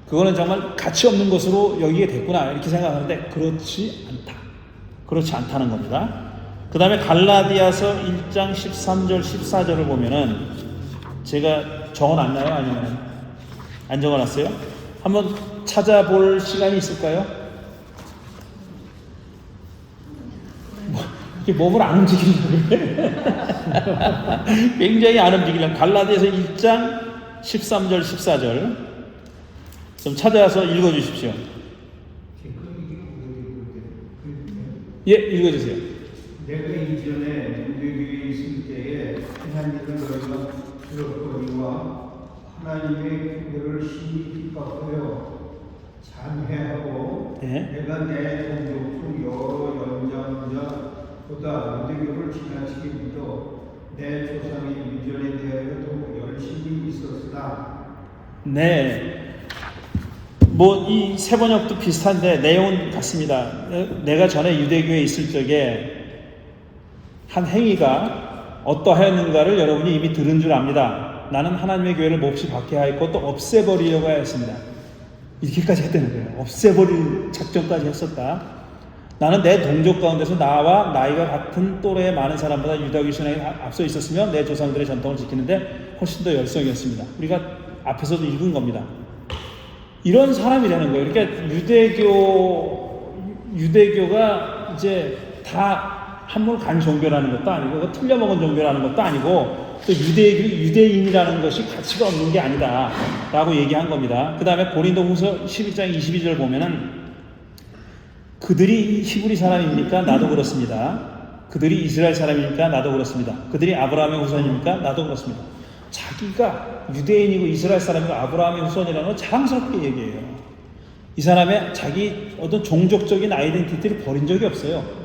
그거는 정말 가치 없는 것으로 여기게 됐구나. 이렇게 생각하는데 그렇지 않다. 그렇지 않다는 겁니다. 그 다음에 갈라디아서 1장 13절 14절을 보면은 제가 적어놨나요? 아니면 안 적어놨어요? 한번 찾아볼 시간이 있을까요? 이렇게 몸을 안 움직이려고 그래. 굉장히 안 움직이려고. 갈라디아서 1장 13절 14절 좀 찾아서 읽어주십시오. 예, 읽어주세요. 내가 이전에 유대교에 있을 때에 하나님을 너희가 들었거니와 하나님의 교회를 심히 핍박하여 잔해하고 내가 내 동족 중 여러 연장자보다 유대교를 지나치게 믿어 내 조상의 유전에 대하여도 열심히 있었으나. 네. 이 세 번역도 비슷한데 내용은 같습니다. 내가 전에 유대교에 있을 적에 한 행위가 어떠하였는가를 여러분이 이미 들은 줄 압니다. 나는 하나님의 교회를 몹시 박해하였고 또 없애버리려고 하였습니다. 이렇게까지 했다는 거예요. 없애버릴 작전까지 했었다. 나는 내 동족 가운데서 나와 나이가 같은 또래의 많은 사람보다 유다교 신앙에 앞서 있었으며 내 조상들의 전통을 지키는데 훨씬 더 열성이었습니다. 우리가 앞에서도 읽은 겁니다. 이런 사람이라는 거예요. 그러니까 유대교가 이제 다 한물 간 종교라는 것도 아니고 틀려먹은 종교라는 것도 아니고 또 유대인이라는 것이 가치가 없는 게 아니다 라고 얘기한 겁니다. 그 다음에 고린도후서 12장 22절 보면은 그들이 히브리 사람입니까? 나도 그렇습니다. 그들이 이스라엘 사람입니까? 나도 그렇습니다. 그들이 아브라함의 후손입니까? 나도 그렇습니다. 자기가 유대인이고 이스라엘 사람이고 아브라함의 후손이라는 걸 자랑스럽게 얘기해요. 이 사람의 자기 어떤 종족적인 아이덴티티를 버린 적이 없어요.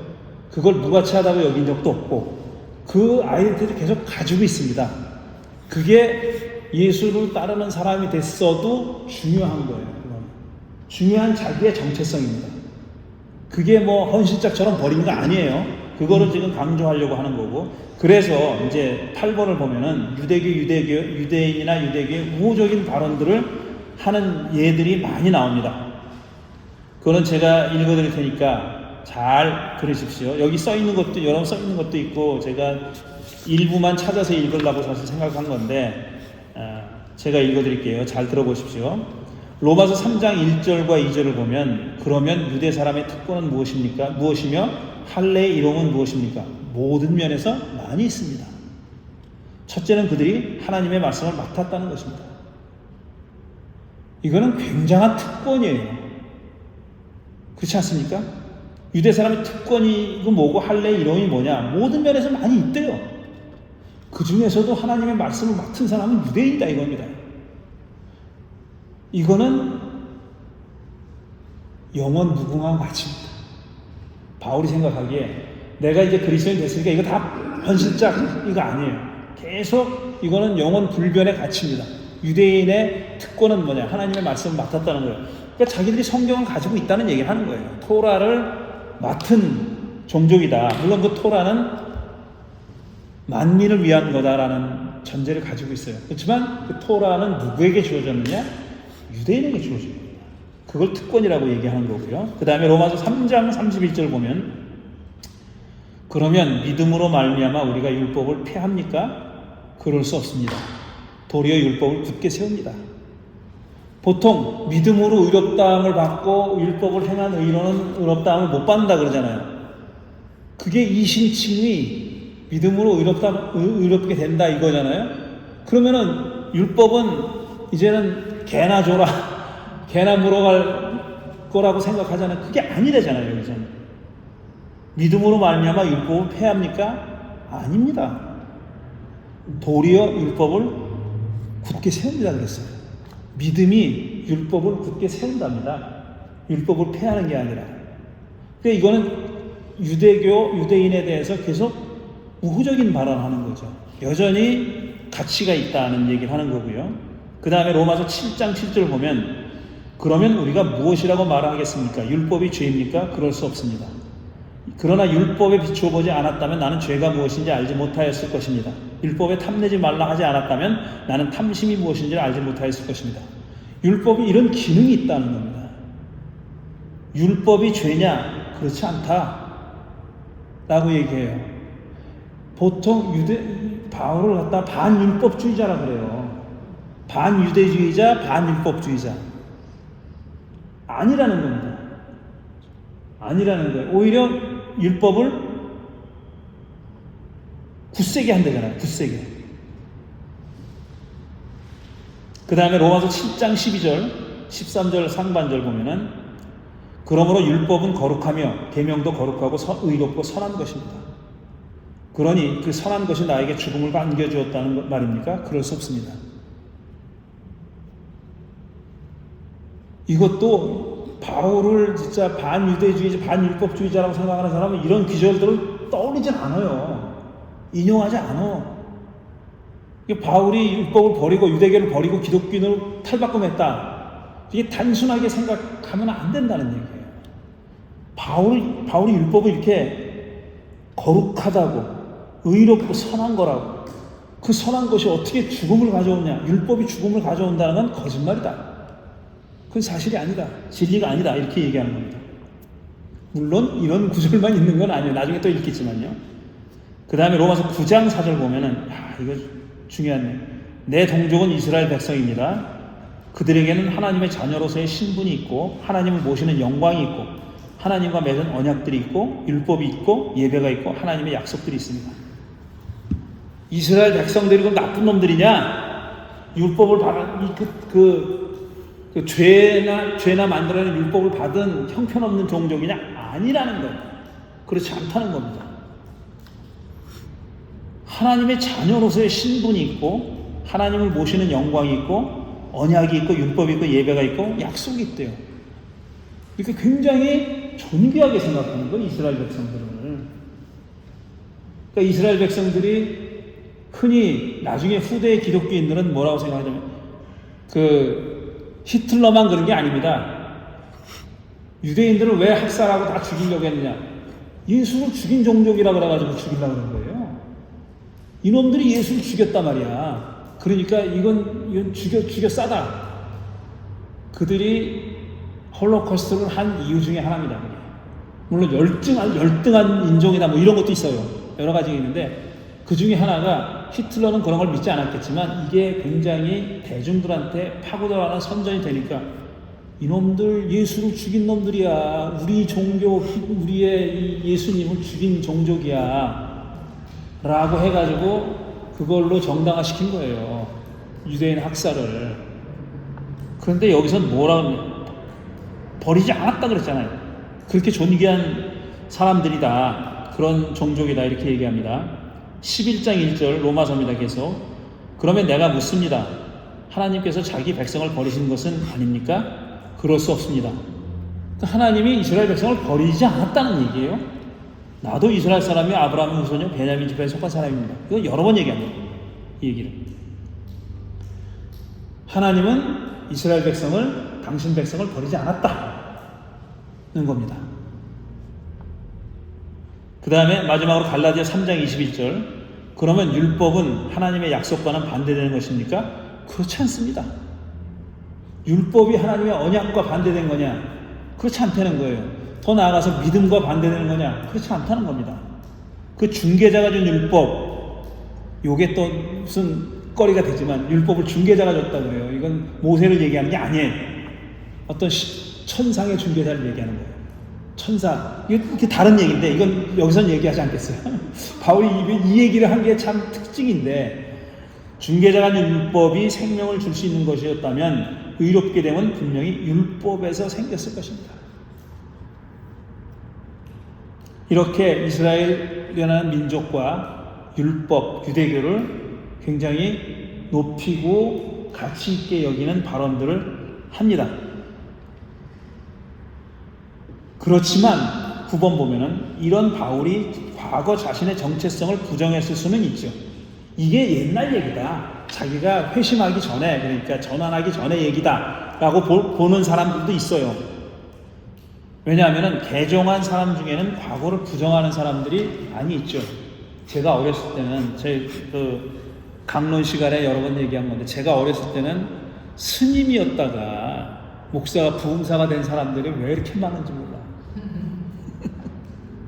그걸 무가치하다고 여긴 적도 없고 그 아이덴티티를 계속 가지고 있습니다. 그게 예수를 따르는 사람이 됐어도 중요한 거예요. 중요한 자기의 정체성입니다. 그게 헌신짝처럼 버린 거 아니에요. 그거를 지금 강조하려고 하는 거고. 그래서 이제 8번을 보면은 유대인이나 유대교의 우호적인 발언들을 하는 예들이 많이 나옵니다. 그거는 제가 읽어드릴 테니까 잘 들으십시오. 여기 써 있는 것도 여러 써 있는 것도 있고 제가 일부만 찾아서 읽으려고 사실 생각한 건데 제가 읽어드릴게요. 잘 들어보십시오. 로마서 3장 1절과 2절을 보면 그러면 유대 사람의 특권은 무엇입니까? 무엇이며 할례의 이름은 무엇입니까? 모든 면에서 많이 있습니다. 첫째는 그들이 하나님의 말씀을 맡았다는 것입니다. 이거는 굉장한 특권이에요. 그렇지 않습니까? 유대 사람의 특권이고 뭐고 할례의 이름이 뭐냐? 모든 면에서 많이 있대요. 그 중에서도 하나님의 말씀을 맡은 사람은 유대인이다 이겁니다. 이거는 영원 무궁한 가치입니다. 바울이 생각하기에 내가 이제 그리스도인 됐으니까 이거 다 헌신짝 이거 아니에요. 계속 이거는 영원 불변의 가치입니다. 유대인의 특권은 뭐냐? 하나님의 말씀을 맡았다는 거예요. 그러니까 자기들이 성경을 가지고 있다는 얘기를 하는 거예요. 토라를 맡은 종족이다. 물론 그 토라는 만민을 위한 거다라는 전제를 가지고 있어요. 그렇지만 그 토라는 누구에게 주어졌느냐? 유대인에게 주어집니다. 그걸 특권이라고 얘기하는 거고요. 그 다음에 로마서 3장 31절 보면 그러면 믿음으로 말미암아 우리가 율법을 폐합니까? 그럴 수 없습니다. 도리어 율법을 굳게 세웁니다. 보통 믿음으로 의롭다함을 받고 율법을 행한 의로는 의롭다함을 못 받는다 그러잖아요. 그게 이심칭의 믿음으로 의롭게 된다 이거잖아요. 그러면은 율법은 이제는 개나 줘라, 개나 물어갈 거라고 생각하잖아요. 그게 아니래잖아요. 여기서는 믿음으로 말미암아 율법을 폐합니까? 아닙니다. 도리어 율법을 굳게 세웁니다 그랬어요. 믿음이 율법을 굳게 세운답니다. 율법을 폐하는 게 아니라. 그러니까 이거는 유대인에 대해서 계속 우호적인 발언하는 거죠. 여전히 가치가 있다는 얘기를 하는 거고요. 그 다음에 로마서 7장 7절 보면 그러면 우리가 무엇이라고 말하겠습니까? 율법이 죄입니까? 그럴 수 없습니다. 그러나 율법에 비추어 보지 않았다면 나는 죄가 무엇인지 알지 못하였을 것입니다. 율법에 탐내지 말라 하지 않았다면 나는 탐심이 무엇인지 알지 못하였을 것입니다. 율법이 이런 기능이 있다는 겁니다. 율법이 죄냐? 그렇지 않다 라고 얘기해요. 보통 바울을 갖다 반율법주의자라 그래요. 반유대주의자, 반율법주의자. 아니라는 겁니다. 아니라는 거예요. 오히려 율법을 굳세게 한다잖아요. 굳세게. 그 다음에 로마서 7장 12절, 13절 상반절 보면은 그러므로 율법은 거룩하며 계명도 거룩하고 의롭고 선한 것입니다. 그러니 그 선한 것이 나에게 죽음을 안겨주었다는 말입니까? 그럴 수 없습니다. 이것도 바울을 진짜 반유대주의자, 반율법주의자라고 생각하는 사람은 이런 기절들을 떠올리진 않아요. 인용하지 않아. 바울이 율법을 버리고 유대계를 버리고 기독교인으로 탈바꿈했다. 이게 단순하게 생각하면 안 된다는 얘기예요. 바울이 율법을 이렇게 거룩하다고 의롭고 선한 거라고, 그 선한 것이 어떻게 죽음을 가져오냐, 율법이 죽음을 가져온다는 건 거짓말이다. 그건 사실이 아니다. 진리가 아니다. 이렇게 얘기하는 겁니다. 물론 이런 구절만 있는 건 아니에요. 나중에 또 읽겠지만요. 그 다음에 로마서 9장 4절 보면은 이거 중요하네. 내 동족은 이스라엘 백성입니다. 그들에게는 하나님의 자녀로서의 신분이 있고 하나님을 모시는 영광이 있고 하나님과 맺은 언약들이 있고 율법이 있고 예배가 있고 하나님의 약속들이 있습니다. 이스라엘 백성들이 그럼 나쁜 놈들이냐? 율법을 받은 죄나 만들어낸 율법을 받은 형편없는 종족이냐? 아니라는 거예요. 그렇지 않다는 겁니다. 하나님의 자녀로서의 신분이 있고 하나님을 모시는 영광이 있고 언약이 있고 율법이 있고 예배가 있고 약속이 있대요. 이렇게 굉장히 존귀하게 생각하는 거예요. 이스라엘 백성들을. 그러니까 이스라엘 백성들이 흔히 나중에 후대의 기독교인들은 뭐라고 생각하냐면 히틀러만 그런 게 아닙니다. 유대인들을 왜 학살하고 다 죽이려고 했느냐? 예수를 죽인 종족이라 그래가지고 죽이려고 그런 거예요. 이놈들이 예수를 죽였단 말이야. 그러니까 이건 죽여 싸다. 그들이 홀로코스트를 한 이유 중에 하나입니다. 물론 열등한 인종이다 뭐 이런 것도 있어요. 여러 가지가 있는데 그 중에 하나가 히틀러는 그런 걸 믿지 않았겠지만 이게 굉장히 대중들한테 파고들어가는 선전이 되니까 이놈들 예수를 죽인 놈들이야. 우리 종교, 우리의 예수님을 죽인 종족이야. 라고 해가지고 그걸로 정당화시킨 거예요. 유대인 학살을. 그런데 여기서는 뭐라고 하냐? 버리지 않았다 그랬잖아요. 그렇게 존귀한 사람들이다. 그런 종족이다. 이렇게 얘기합니다. 11장 1절 로마서입니다. 계속. 그러면 내가 묻습니다. 하나님께서 자기 백성을 버리신 것은 아닙니까? 그럴 수 없습니다. 하나님이 이스라엘 백성을 버리지 않았다는 얘기예요. 나도 이스라엘 사람이 아브라함의 후손이요 베냐민 지파에 속한 사람입니다. 이거 여러 번 얘기합니다. 이 얘기를. 하나님은 이스라엘 백성을 당신 백성을 버리지 않았다는 겁니다. 그 다음에 마지막으로 갈라디아 3장 21절. 그러면 율법은 하나님의 약속과는 반대되는 것입니까? 그렇지 않습니다. 율법이 하나님의 언약과 반대된 거냐? 그렇지 않다는 거예요. 더 나아가서 믿음과 반대되는 거냐? 그렇지 않다는 겁니다. 그 중개자가 준 율법, 요게 또 무슨 거리가 되지만 율법을 중개자가 줬다고 그래요. 이건 모세를 얘기하는 게 아니에요. 어떤 천상의 중개자를 얘기하는 거예요. 천사. 이게 다른 얘기인데 이건 여기서는 얘기하지 않겠어요. 바울이 이 얘기를 한 게 참 특징인데, 중개자가 준 율법이 생명을 줄 수 있는 것이었다면 의롭게 되면 분명히 율법에서 생겼을 것입니다. 이렇게 이스라엘이라는 민족과 율법, 유대교를 굉장히 높이고 가치 있게 여기는 발언들을 합니다. 그렇지만 9번 보면은 이런 바울이 과거 자신의 정체성을 부정했을 수는 있죠. 이게 옛날 얘기다. 자기가 회심하기 전에, 그러니까 전환하기 전에 얘기다 라고 보는 사람들도 있어요. 왜냐하면 개종한 사람 중에는 과거를 부정하는 사람들이 많이 있죠. 제가 어렸을 때는 제 강론 시간에 여러 번 얘기한 건데, 제가 어렸을 때는 스님이었다가 목사가 부흥사가 된 사람들이 왜 이렇게 많은지 몰라.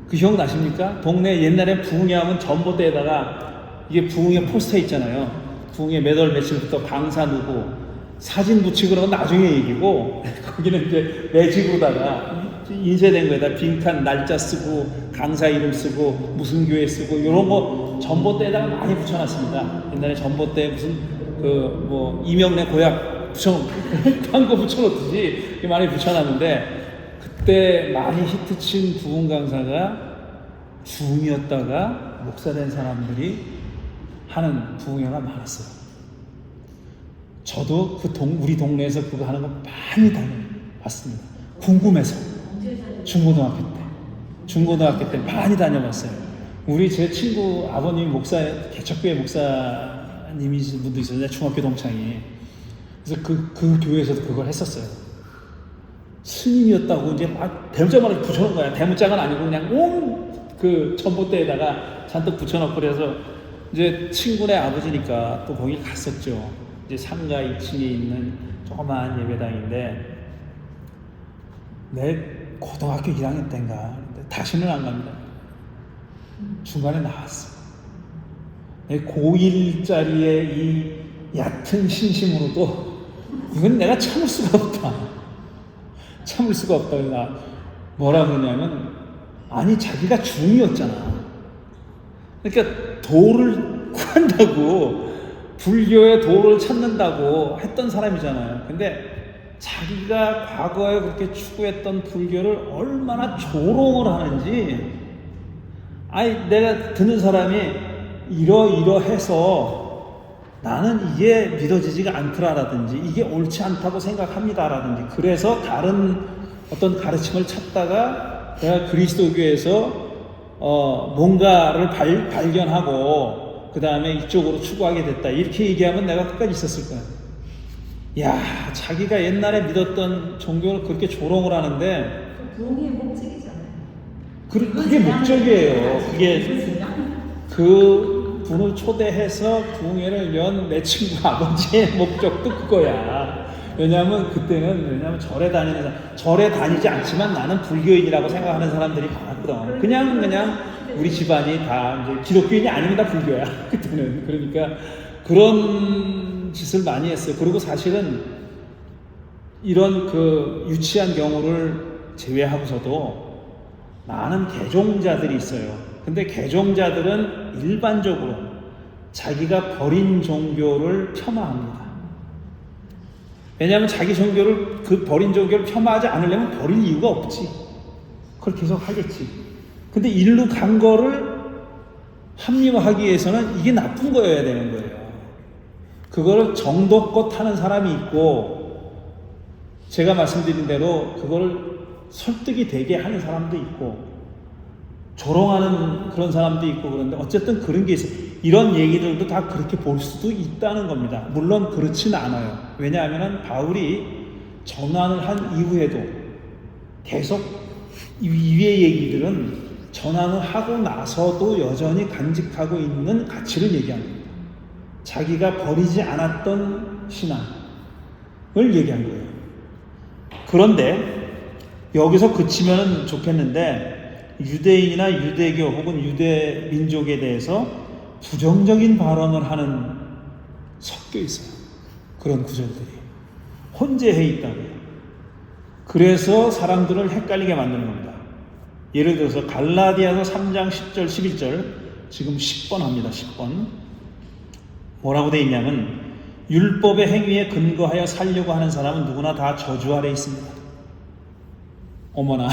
그 기억나십니까? 동네 옛날에 부흥회하면 전봇대에다가 이게 부흥회 포스터 있잖아요. 부흥회 몇 월 며칠부터 강사 누구 사진 붙이고 그러면 나중에 얘기고, 거기는 이제 매직으로다가 인쇄된 거에다 빈칸 날짜 쓰고 강사 이름 쓰고 무슨 교회 쓰고 이런 거 전봇대에다가 많이 붙여놨습니다. 옛날에 전봇대에 무슨 이명래 고약 광고 붙여놓듯이 많이 붙여놨는데, 그때 많이 히트친 부흥 강사가 중이었다가 목사 된 사람들이 하는 부흥회가 많았어요. 저도 우리 동네에서 그거 하는 거 많이 다녀봤습니다. 궁금해서. 중고등학교 때 많이 다녀봤어요. 제 친구 아버님 개척교회 목사님이신 분도 있었는데, 중학교 동창이. 그래서 그 교회에서도 그걸 했었어요. 스님이었다고 이제 막 대문짝만 붙여놓은 거야. 대문짝은 아니고 그냥 그 전봇대에다가 잔뜩 붙여놓고, 그래서 이제 친구네 아버지니까 또 거기 갔었죠. 이제 상가 2층에 있는 조그마한 예배당인데, 내 고등학교 1학년 때인가. 다시는 안 갑니다. 중간에 나왔어. 내 고1짜리의 이 얕은 신심으로도 이건 내가 참을 수가 없다. 참을 수가 없다. 뭐라 그러냐면, 아니 자기가 중이었잖아. 그러니까 도를 구한다고, 불교의 도를 찾는다고 했던 사람이잖아요. 근데 자기가 과거에 그렇게 추구했던 불교를 얼마나 조롱을 하는지, 내가 듣는 사람이 이러해서 나는 이게 믿어지지가 않더라라든지, 이게 옳지 않다고 생각합니다라든지, 그래서 다른 어떤 가르침을 찾다가 내가 그리스도교에서 뭔가를 발견하고 그 다음에 이쪽으로 추구하게 됐다, 이렇게 얘기하면 내가 끝까지 있었을 거야. 야, 자기가 옛날에 믿었던 종교를 그렇게 조롱을 하는데, 부흥의 목적이잖아요. 그게 목적이에요. 그게 그 분을 초대해서 부흥회를 연 내 친구 아버지의 목적도 그거야. 왜냐하면 그때는 절에 다니지 않지만 나는 불교인이라고 생각하는 사람들이 많았거든. 그냥 우리 집안이 다 이제 기독교인이 아닙니다, 불교야. 그때는. 그러니까 그런 짓을 많이 했어요. 그리고 사실은 이런 유치한 경우를 제외하고서도 많은 개종자들이 있어요. 근데 개종자들은 일반적으로 자기가 버린 종교를 폄하합니다. 왜냐하면 자기 종교를, 버린 종교를 폄하하지 않으려면 버릴 이유가 없지. 그걸 계속 하겠지. 근데 일로 간 거를 합리화하기 위해서는 이게 나쁜 거여야 되는 거예요. 그거를 정도껏 하는 사람이 있고, 제가 말씀드린 대로 그거를 설득이 되게 하는 사람도 있고, 조롱하는 그런 사람도 있고, 그런데 어쨌든 그런 게 있어요. 이런 얘기들도 다 그렇게 볼 수도 있다는 겁니다. 물론 그렇지는 않아요. 왜냐하면 바울이 전환을 한 이후에도 계속 위의 얘기들은 전환을 하고 나서도 여전히 간직하고 있는 가치를 얘기한 겁니다. 자기가 버리지 않았던 신앙을 얘기한 거예요. 그런데 여기서 그치면 좋겠는데 유대인이나 유대교 혹은 유대 민족에 대해서 부정적인 발언을 하는 섞여 있어요. 그런 구절들이 혼재해 있다고요. 그래서 사람들을 헷갈리게 만드는 겁니다. 예를 들어서 갈라디아서 3장 10절 11절 지금 10번 합니다. 10번 뭐라고 되어 있냐면 율법의 행위에 근거하여 살려고 하는 사람은 누구나 다 저주 아래 있습니다. 어머나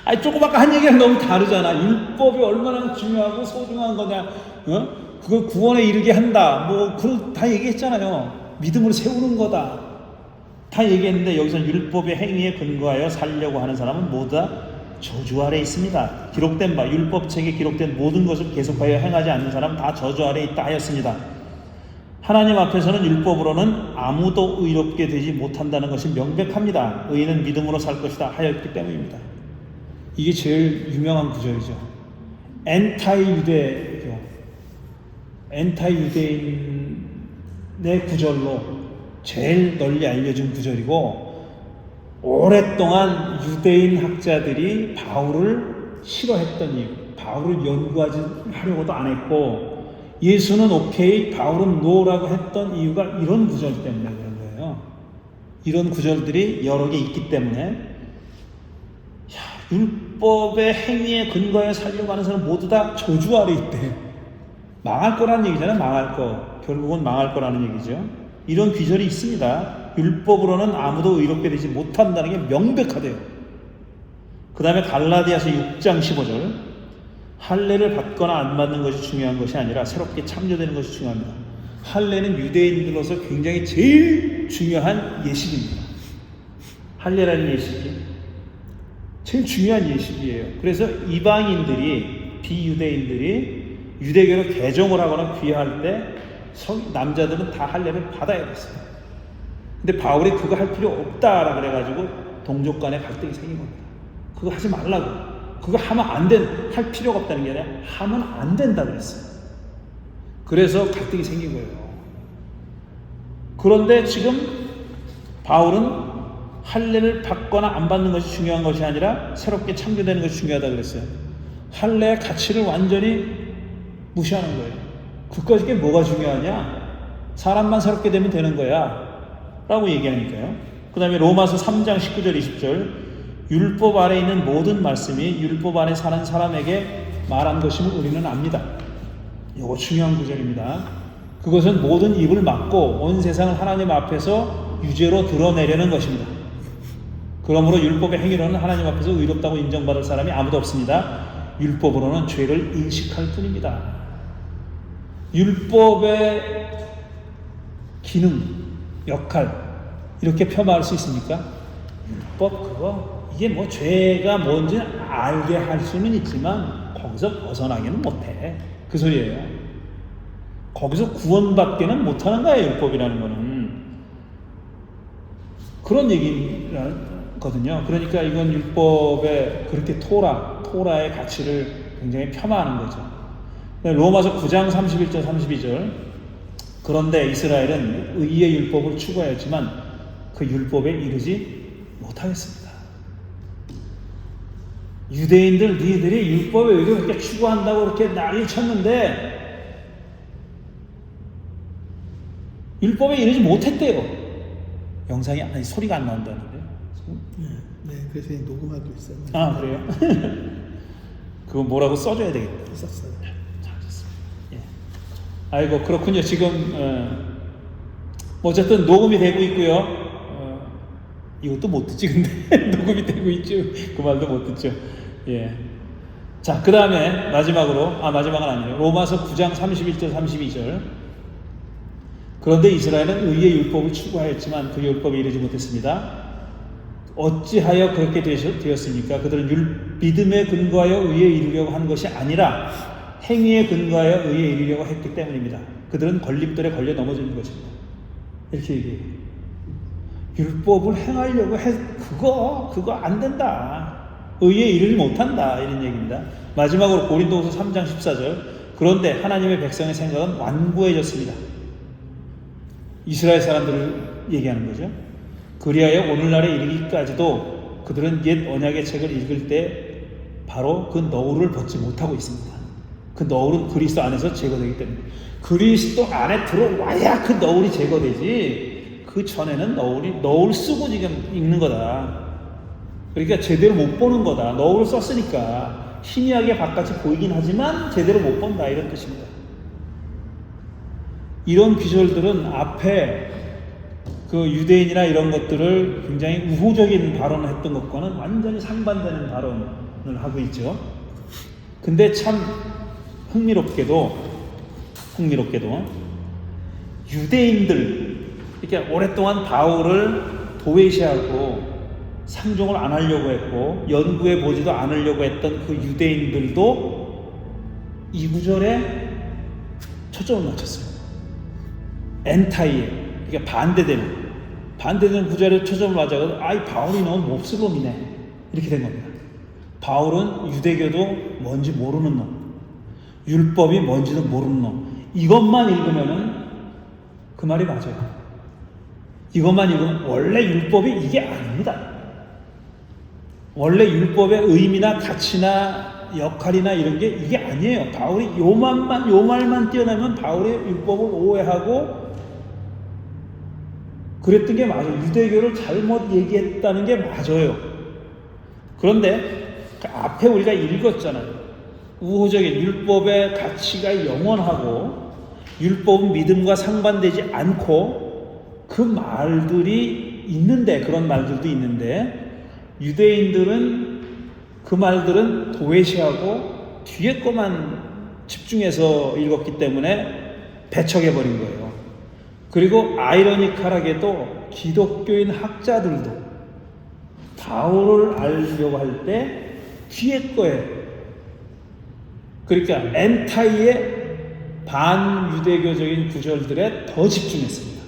아니 조금 아까 한 얘기랑 너무 다르잖아. 율법이 얼마나 중요하고 소중한 거냐, 그걸 구원에 이르게 한다, 뭐 그걸 다 얘기했잖아요. 믿음으로 세우는 거다 다 얘기했는데 여기서 율법의 행위에 근거하여 살려고 하는 사람은 모두 다 저주 아래 있습니다. 기록된 바 율법책에 기록된 모든 것을 계속하여 행하지 않는 사람은 다 저주 아래 있다 하였습니다. 하나님 앞에서는 율법으로는 아무도 의롭게 되지 못한다는 것이 명백합니다. 의인은 믿음으로 살 것이다 하였기 때문입니다. 이게 제일 유명한 구절이죠. 엔타이 유대교, 엔타이 유대인의 구절로 제일 널리 알려진 구절이고, 오랫동안 유대인 학자들이 바울을 싫어했던 이유, 바울을 연구하려고도 안 했고 예수는 오케이 바울은 노라고 했던 이유가 이런 구절 때문에 그런 거예요. 이런 구절들이 여러 개 있기 때문에 율법의 행위에 근거해 살려고 하는 사람 모두 다 저주 아래 있대. 망할 거라는 얘기잖아요. 망할 거. 결국은 망할 거라는 얘기죠. 이런 귀절이 있습니다. 율법으로는 아무도 의롭게 되지 못한다는 게 명백하대요. 그 다음에 갈라디아서 6장 15절 할례를 받거나 안 받는 것이 중요한 것이 아니라 새롭게 창조되는 것이 중요합니다. 할례는 유대인들로서 굉장히 제일 중요한 예식입니다. 할례라는 예식이 제일 중요한 예식이에요. 그래서 이방인들이, 비유대인들이 유대교로 개종을 하거나 귀화할 때 남자들은 다 할례를 받아야 됐어요. 근데 바울이 그거 할 필요 없다라 그래가지고 동족 간에 갈등이 생긴 겁니다. 그거 하지 말라고. 그거 하면 할 필요가 없다는 게 아니라 하면 안 된다 그랬어요. 그래서 갈등이 생긴 거예요. 그런데 지금 바울은 할례를 받거나 안 받는 것이 중요한 것이 아니라 새롭게 창조되는 것이 중요하다 그랬어요. 할례의 가치를 완전히 무시하는 거예요. 그까짓 게 뭐가 중요하냐? 사람만 새롭게 되면 되는 거야 라고 얘기하니까요. 그 다음에 로마서 3장 19절 20절 율법 아래 있는 모든 말씀이 율법 안에 사는 사람에게 말한 것임을 우리는 압니다. 이거 중요한 구절입니다. 그것은 모든 입을 막고 온 세상을 하나님 앞에서 유죄로 드러내려는 것입니다. 그러므로 율법의 행위로는 하나님 앞에서 의롭다고 인정받을 사람이 아무도 없습니다. 율법으로는 죄를 인식할 뿐입니다. 율법의 기능, 역할 이렇게 폄하할 수 있습니까? 율법 그거 이게 뭐 죄가 뭔지 알게 할 수는 있지만 거기서 벗어나기는 못해. 그 소리예요. 거기서 구원받기는 못하는 거예요. 율법이라는 거는. 그런 얘기거든요. 그러니까 이건 율법의 그렇게 토라의 가치를 굉장히 폄하하는 거죠. 로마서 9장 31절 32절 그런데 이스라엘은 의의 율법을 추구하였지만 그 율법에 이르지 못하였습니다. 유대인들 니들이 율법의 의를 그렇게 추구한다고 그렇게 난리 쳤는데 율법에 이르지 못했대요. 영상이 아니 소리가 안 나온다는데. 네, 그래서 녹음하고 있어요. 아 그래요? 그거 뭐라고 써줘야 되겠다. 썼어요. 잘했습니다. 예. 아이고 그렇군요. 지금 어쨌든 녹음이 되고 있고요. 이것도 못 듣지 근데 녹음이 되고 있죠. 그 말도 못 듣죠. 예. 자, 그 다음에 마지막은 아니에요. 로마서 9장 31절 32절 그런데 이스라엘은 의의 율법을 추구하였지만 그 율법에 이르지 못했습니다. 어찌하여 그렇게 되었습니까? 그들은 믿음에 근거하여 의에 이르려고 한 것이 아니라 행위에 근거하여 의에 이르려고 했기 때문입니다. 그들은 걸림돌에 걸려 넘어지는 것입니다. 이렇게 얘기해요. 율법을 행하려고 그거 안 된다. 의에 이르지 못한다 이런 얘기입니다. 마지막으로 고린도후서 3장 14절 그런데 하나님의 백성의 생각은 완고해졌습니다. 이스라엘 사람들을 얘기하는 거죠. 그리하여 오늘날에 이르기까지도 그들은 옛 언약의 책을 읽을 때 바로 그 너울을 벗지 못하고 있습니다. 그 너울은 그리스도 안에서 제거되기 때문에 그리스도 안에 들어와야 그 너울이 제거되지 그 전에는 너울 쓰고 지금 읽는 거다. 그러니까 제대로 못 보는 거다. 너울을 썼으니까 희미하게 바깥이 보이긴 하지만 제대로 못 본다 이런 뜻입니다. 이런 비주얼들은 앞에 그 유대인이나 이런 것들을 굉장히 우호적인 발언을 했던 것과는 완전히 상반되는 발언을 하고 있죠. 근데 참 흥미롭게도 유대인들 이렇게 오랫동안 바울을 도외시하고 상종을 안 하려고 했고 연구해 보지도 않으려고 했던 그 유대인들도 이 구절에 초점을 맞췄어요. 엔타이에 그러니까 반대되는 구절에 초점을 맞아서 아이 바울이 너무 몹쓸 놈이네 이렇게 된 겁니다. 바울은 유대교도 뭔지 모르는 놈, 율법이 뭔지도 모르는 놈. 이것만 읽으면은 그 말이 맞아요. 이것만 읽으면 원래 율법이 이게 아닙니다. 원래 율법의 의미나 가치나 역할이나 이런 게 이게 아니에요. 바울이 요 말만 띄어내면 바울의 율법을 오해하고 그랬던 게 맞아요. 유대교를 잘못 얘기했다는 게 맞아요. 그런데 그 앞에 우리가 읽었잖아요. 우호적인 율법의 가치가 영원하고 율법은 믿음과 상반되지 않고 그 말들이 있는데 그런 말들도 있는데 유대인들은 그 말들은 도외시하고 뒤에 것만 집중해서 읽었기 때문에 배척해버린 거예요. 그리고 아이러니컬하게도 기독교인 학자들도 바울을 알려고 할 때 뒤에 거에 그러니까 엔타이의 반유대교적인 구절들에 더 집중했습니다.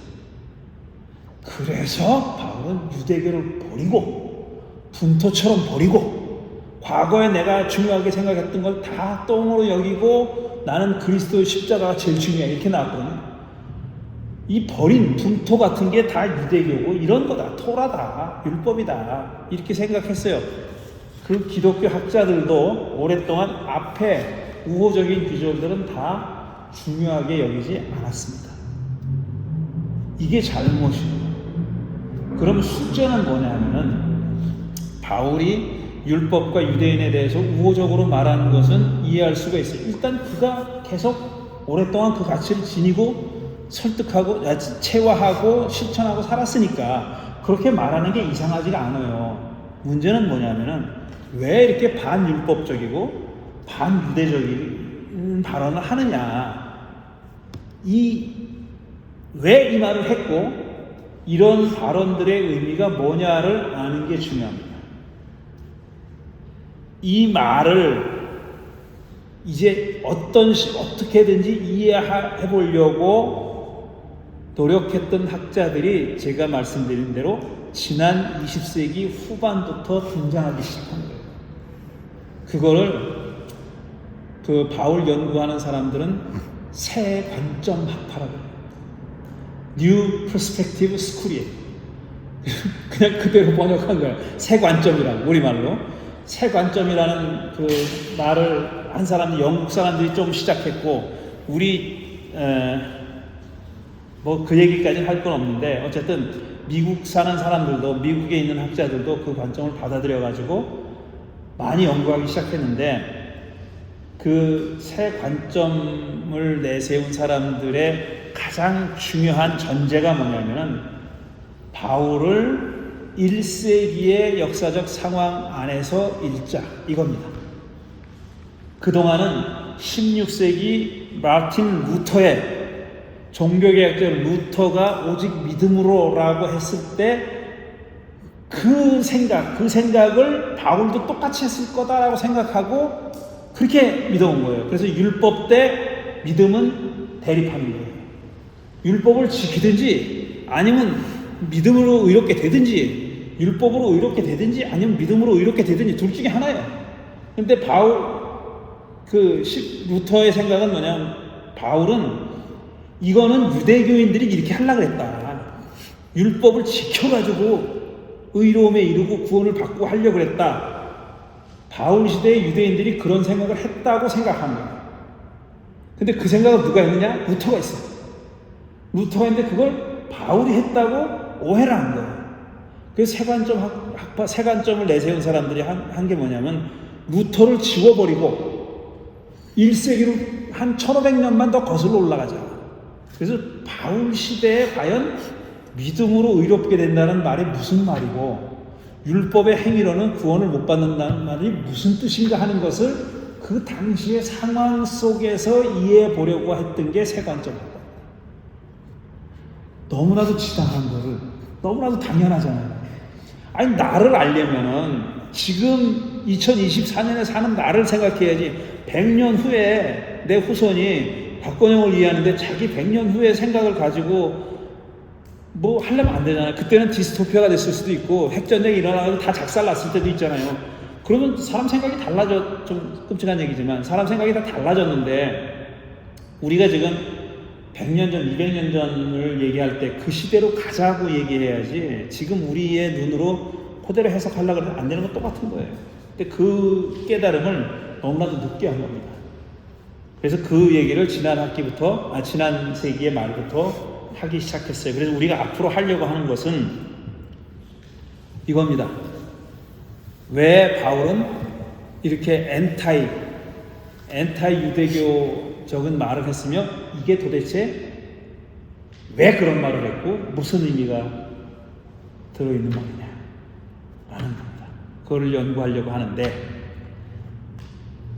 그래서 바울은 유대교를 버리고 분토처럼 버리고 과거에 내가 중요하게 생각했던 걸 다 똥으로 여기고 나는 그리스도의 십자가가 제일 중요해 이렇게 나왔거든요. 이 버린 분토 같은 게 다 유대교고 이런 거다. 토라다. 율법이다. 이렇게 생각했어요. 그 기독교 학자들도 오랫동안 앞에 우호적인 비주얼들은 다 중요하게 여기지 않았습니다. 이게 잘못이에요. 그럼 숙제는 뭐냐 하면은 바울이 율법과 유대인에 대해서 우호적으로 말하는 것은 이해할 수가 있어요. 일단 그가 계속 오랫동안 그 가치를 지니고 설득하고 체화하고 실천하고 살았으니까 그렇게 말하는 게 이상하지가 않아요. 문제는 뭐냐면은 왜 이렇게 반율법적이고 반유대적인 발언을 하느냐, 왜 이 말을 했고 이런 발언들의 의미가 뭐냐를 아는 게 중요합니다. 이 말을 이제 어떻게든지 이해해 보려고 노력했던 학자들이 제가 말씀드린 대로 지난 20세기 후반부터 등장하기 시작한 거예요. 그거를 그 바울 연구하는 사람들은 새 관점 학파라고 해요. New Perspective School이에요. 그냥 그대로 번역한 거예요. 새 관점이라고, 우리말로. 새 관점이라는 그 말을 한 사람이, 영국 사람들이 좀 시작했고, 우리 뭐 그 얘기까지는 할 건 없는데 어쨌든 미국 사는 사람들도, 미국에 있는 학자들도 그 관점을 받아들여 가지고 많이 연구하기 시작했는데, 그 새 관점을 내세운 사람들의 가장 중요한 전제가 뭐냐면은 바울을 1세기의 역사적 상황 안에서 읽자, 이겁니다. 그동안은 16세기 마틴 루터의 종교개혁자 루터가 오직 믿음으로라고 했을 때 그 생각을 바울도 똑같이 했을 거다라고 생각하고 그렇게 믿어온 거예요. 그래서 율법 때 믿음은 대립하는 거예요. 율법을 지키든지 아니면 믿음으로 의롭게 되든지 율법으로 의롭게 되든지 아니면 믿음으로 의롭게 되든지 둘 중에 하나예요. 근데 루터의 생각은 뭐냐면, 바울은 이거는 유대교인들이 이렇게 하려고 그랬다. 율법을 지켜가지고 의로움에 이르고 구원을 받고 하려고 그랬다. 바울 시대의 유대인들이 그런 생각을 했다고 생각합니다. 근데 그 생각을 누가 했느냐? 루터가 했어요. 루터가 했는데 그걸 바울이 했다고 오해를 한 거예요. 그래서 세관점을 내세운 사람들이 한 게 뭐냐면, 루터를 지워버리고 1세기로 한 1500년만 더 거슬러 올라가자. 그래서 바울 시대에 과연 믿음으로 의롭게 된다는 말이 무슨 말이고, 율법의 행위로는 구원을 못 받는다는 말이 무슨 뜻인가 하는 것을 그 당시의 상황 속에서 이해해 보려고 했던 게 세관점이고, 너무나도 지당한 거를, 너무나도 당연하잖아요. 아니, 나를 알려면은 지금 2024년에 사는 나를 생각해야지. 100년 후에 내 후손이 박건영을 이해하는데 자기 100년 후의 생각을 가지고 뭐 하려면 안 되잖아요. 그때는 디스토피아가 됐을 수도 있고 핵전쟁이 일어나서 다 작살났을 때도 있잖아요. 그러면 사람 생각이 좀 끔찍한 얘기지만 사람 생각이 다 달라졌는데, 우리가 지금 100년 전, 200년 전을 얘기할 때 그 시대로 가자고 얘기해야지, 지금 우리의 눈으로 그대로 해석하려고 하면 안 되는 건 똑같은 거예요. 근데 그 깨달음을 너무나도 늦게 한 겁니다. 그래서 그 얘기를 지난 세기의 말부터 하기 시작했어요. 그래서 우리가 앞으로 하려고 하는 것은 이겁니다. 왜 바울은 이렇게 엔타이 유대교적인 말을 했으며, 이게 도대체 왜 그런 말을 했고 무슨 의미가 들어있는 말이냐 라는 겁니다. 그거를 연구하려고 하는데,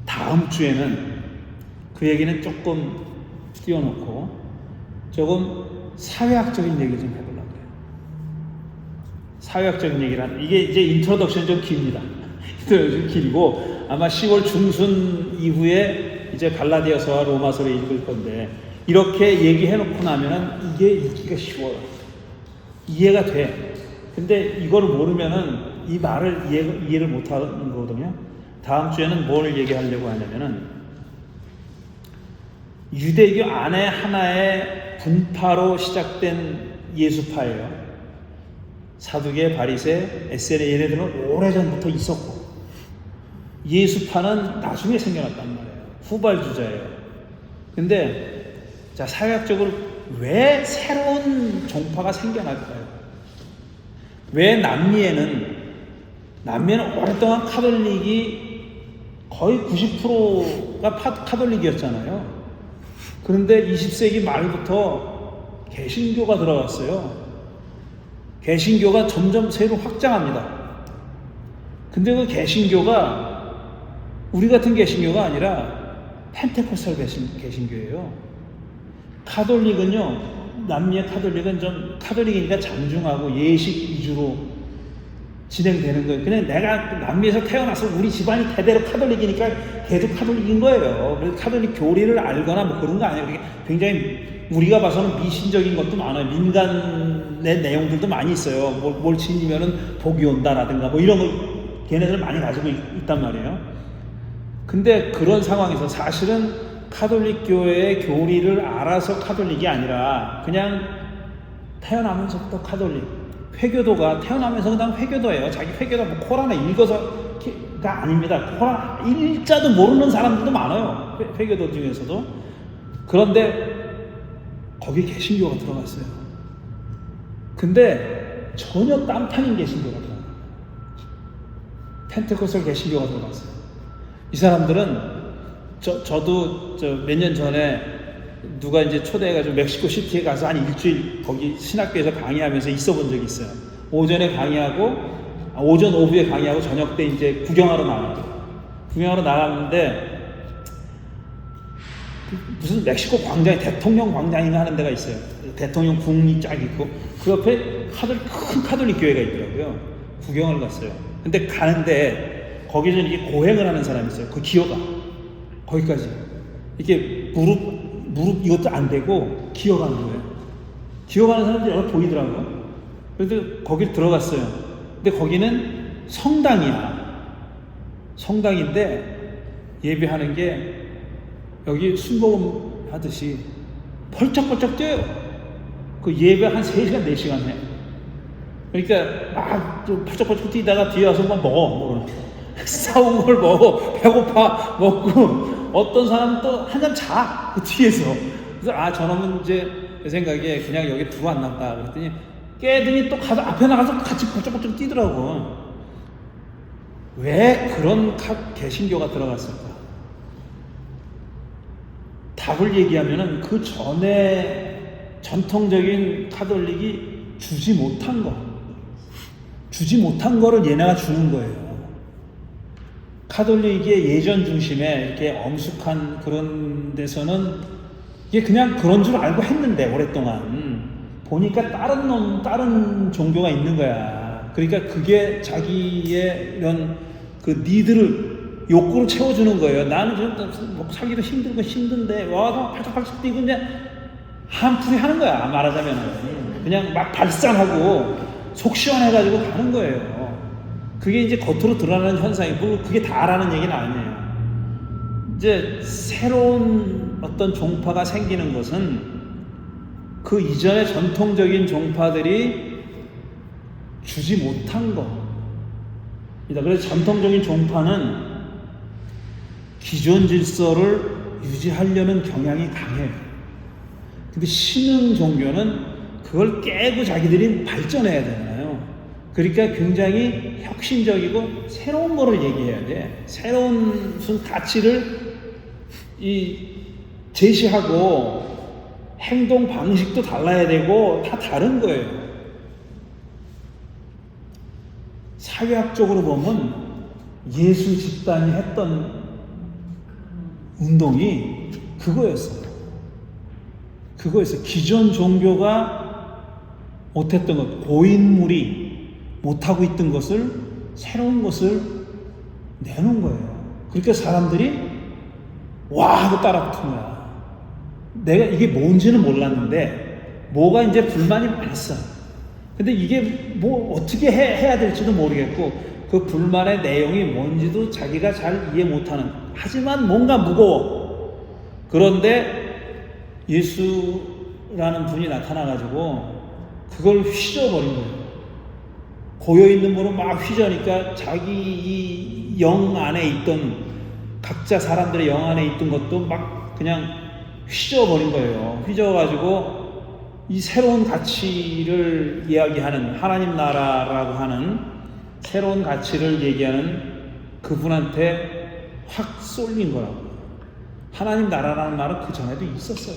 다음 주에는 그 얘기는 조금 띄워놓고 조금 사회학적인 얘기 좀 해보려고 해요. 사회학적인 얘기란, 이게 이제 인트로덕션 좀 깁니다. 좀 길고 아마 10월 중순 이후에 이제 갈라디아서와 로마서를 읽을 건데, 이렇게 얘기해놓고 나면은 이게 읽기가 쉬워요. 이해가 돼. 근데 이걸 모르면은 이 말을 이해를 못하는 거거든요. 다음 주에는 뭘 얘기하려고 하냐면은, 유대교 안에 하나의 분파로 시작된 예수파예요. 사두개, 바리새, 에세레, 얘네들은 오래전부터 있었고, 예수파는 나중에 생겨났단 말이에요. 후발주자예요. 근데 자, 사회학적으로 왜 새로운 종파가 생겨날까요? 왜 남미에는 오랫동안 카톨릭이 거의 90%가 카톨릭이었잖아요. 그런데 20세기 말부터 개신교가 들어갔어요. 개신교가 점점 새로 확장합니다. 근데 그 개신교가 우리 같은 개신교가 아니라 펜테코스탈 개신교예요. 카톨릭은요, 남미의 카톨릭은 좀 카톨릭이니까 장중하고 예식 위주로 진행되는 거예요. 그냥 내가 남미에서 태어나서 우리 집안이 대대로 카톨릭이니까 걔도 카톨릭인 거예요. 그래서 카톨릭 교리를 알거나 뭐 그런 거 아니에요. 굉장히 우리가 봐서는 미신적인 것도 많아요. 민간의 내용들도 많이 있어요. 뭘 지니면은 복이 온다라든가 뭐 이런 거 걔네들 많이 가지고 있단 말이에요. 근데 그런 상황에서 사실은 카톨릭 교회의 교리를 알아서 카톨릭이 아니라 그냥 태어나면서부터 카톨릭, 회교도가 태어나면서 그다음 회교도예요. 자기 회교도 뭐 코라나 읽어서가 아닙니다. 코라나 일자도 모르는 사람들도 많아요. 회교도 중에서도. 그런데 거기 개신교가 들어갔어요. 근데 전혀 딴판인 개신교가 들어갔어요. 펜테코스탈 개신교가 들어갔어요. 이 사람들은 저도 몇 년 전에 누가 이제 초대해가지고 멕시코 시티에 가서 한 일주일 거기 신학교에서 강의하면서 있어 본 적이 있어요. 오전에 강의하고, 오전 오후에 강의하고 저녁 때 이제 구경하러 나갔는데 무슨 멕시코 광장에 대통령 광장인가 하는 데가 있어요. 대통령 궁이 쫙 있고 그 옆에 큰 카톨릭 교회가 있더라고요. 구경을 갔어요. 근데 가는데 거기서 이렇게 고행을 하는 사람이 있어요. 그 기어가 거기까지 이렇게 무릎 이것도 안 되고 기어가는 거예요. 기어가는 사람들이 여기 보이더라고요. 그래서 거기 들어갔어요. 근데 거기는 성당이야. 성당인데 예배하는 게 여기 순복음 하듯이 펄쩍펄쩍 뛰어요. 그 예배 한 3시간, 4시간 해. 그러니까 막 좀 펄쩍펄쩍 뛰다가 뒤에 와서 막 먹어. 싸운 걸 먹어. 배고파. 먹고 어떤 사람은 또 한참 자. 그 뒤에서. 그래서 저놈은 이제 내 생각에 그냥 여기 두고 안 났다. 그랬더니 깨더니 또 가서 앞에 나가서 같이 펄쩍펄쩍 뛰더라고. 왜 그런 개신교가 들어갔을까? 답을 얘기하면은 그 전에 전통적인 카톨릭이 주지 못한 거를 얘네가 주는 거예요. 카톨릭의 예전 중심에 이렇게 엄숙한 그런 데서는 이게 그냥 그런 줄 알고 했는데 오랫동안 보니까 다른 종교가 있는 거야. 그러니까 그게 자기의 이런 그 니드를 욕구를 채워주는 거예요. 나는 좀 살기도 힘든데 와서 팔짝팔짝 뛰고 이제 한풀이 하는 거야. 말하자면 그냥 막 발산하고 속 시원해가지고 가는 거예요. 그게 이제 겉으로 드러나는 현상이 물론 그게 다라는 얘기는 아니에요. 이제 새로운 어떤 종파가 생기는 것은 그 이전의 전통적인 종파들이 주지 못한 거. 그래서 전통적인 종파는 기존 질서를 유지하려는 경향이 강해요. 근데 신흥 종교는 그걸 깨고 자기들이 발전해야 되잖아요. 그러니까 굉장히 혁신적이고 새로운 거를 얘기해야 돼. 새로운 무슨 가치를 제시하고 행동 방식도 달라야 되고 다 다른 거예요. 사회학적으로 보면 예수 집단이 했던 운동이 그거였어요. 기존 종교가 못했던 것, 고인물이 못하고 있던 것을 새로운 것을 내놓은 거예요. 그러니까 사람들이 와 하고 따라붙은 거야. 내가 이게 뭔지는 몰랐는데 뭐가 이제 불만이 많았어. 근데 이게 뭐 어떻게 해야 될지도 모르겠고 그 불만의 내용이 뭔지도 자기가 잘 이해 못하는, 하지만 뭔가 무거워. 그런데 예수라는 분이 나타나가지고 그걸 휘저어버린 거예요. 고여있는 거로 막 휘저으니까 자기 이 영 안에 있던, 각자 사람들의 영 안에 있던 것도 막 그냥 휘저어버린 거예요. 휘저어가지고 이 새로운 가치를 이야기하는, 하나님 나라라고 하는 새로운 가치를 얘기하는 그분한테 확 쏠린 거라고. 하나님 나라라는 말은 그 전에도 있었어요.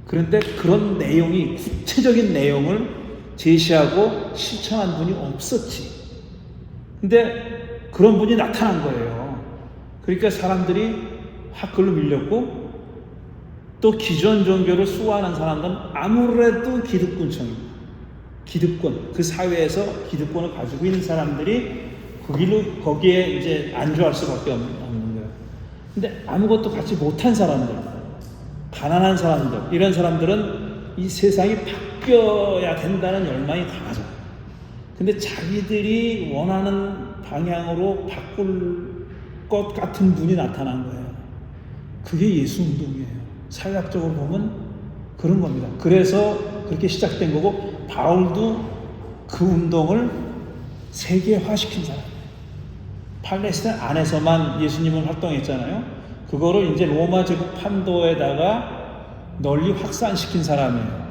그런데 그런 내용이, 구체적인 내용을 제시하고 실천한 분이 없었지. 근데 그런 분이 나타난 거예요. 그러니까 사람들이 확 그걸로 밀렸고, 또 기존 종교를 수호하는 사람들은 아무래도 기득권층입니다. 기득권, 그 사회에서 기득권을 가지고 있는 사람들이 거기에 이제 안주할 수밖에 없는 거예요. 근데 아무것도 갖지 못한 사람들, 가난한 사람들, 이런 사람들은 이 세상이 바뀌어야 된다는 열망이 강하죠. 근데 자기들이 원하는 방향으로 바꿀 것 같은 분이 나타난 거예요. 그게 예수 운동이에요. 사회학적으로 보면 그런 겁니다. 그래서 그렇게 시작된 거고, 바울도 그 운동을 세계화시킨 사람이에요. 팔레스타인 안에서만 예수님은 활동했잖아요. 그거를 이제 로마 제국 판도에다가 널리 확산시킨 사람이에요.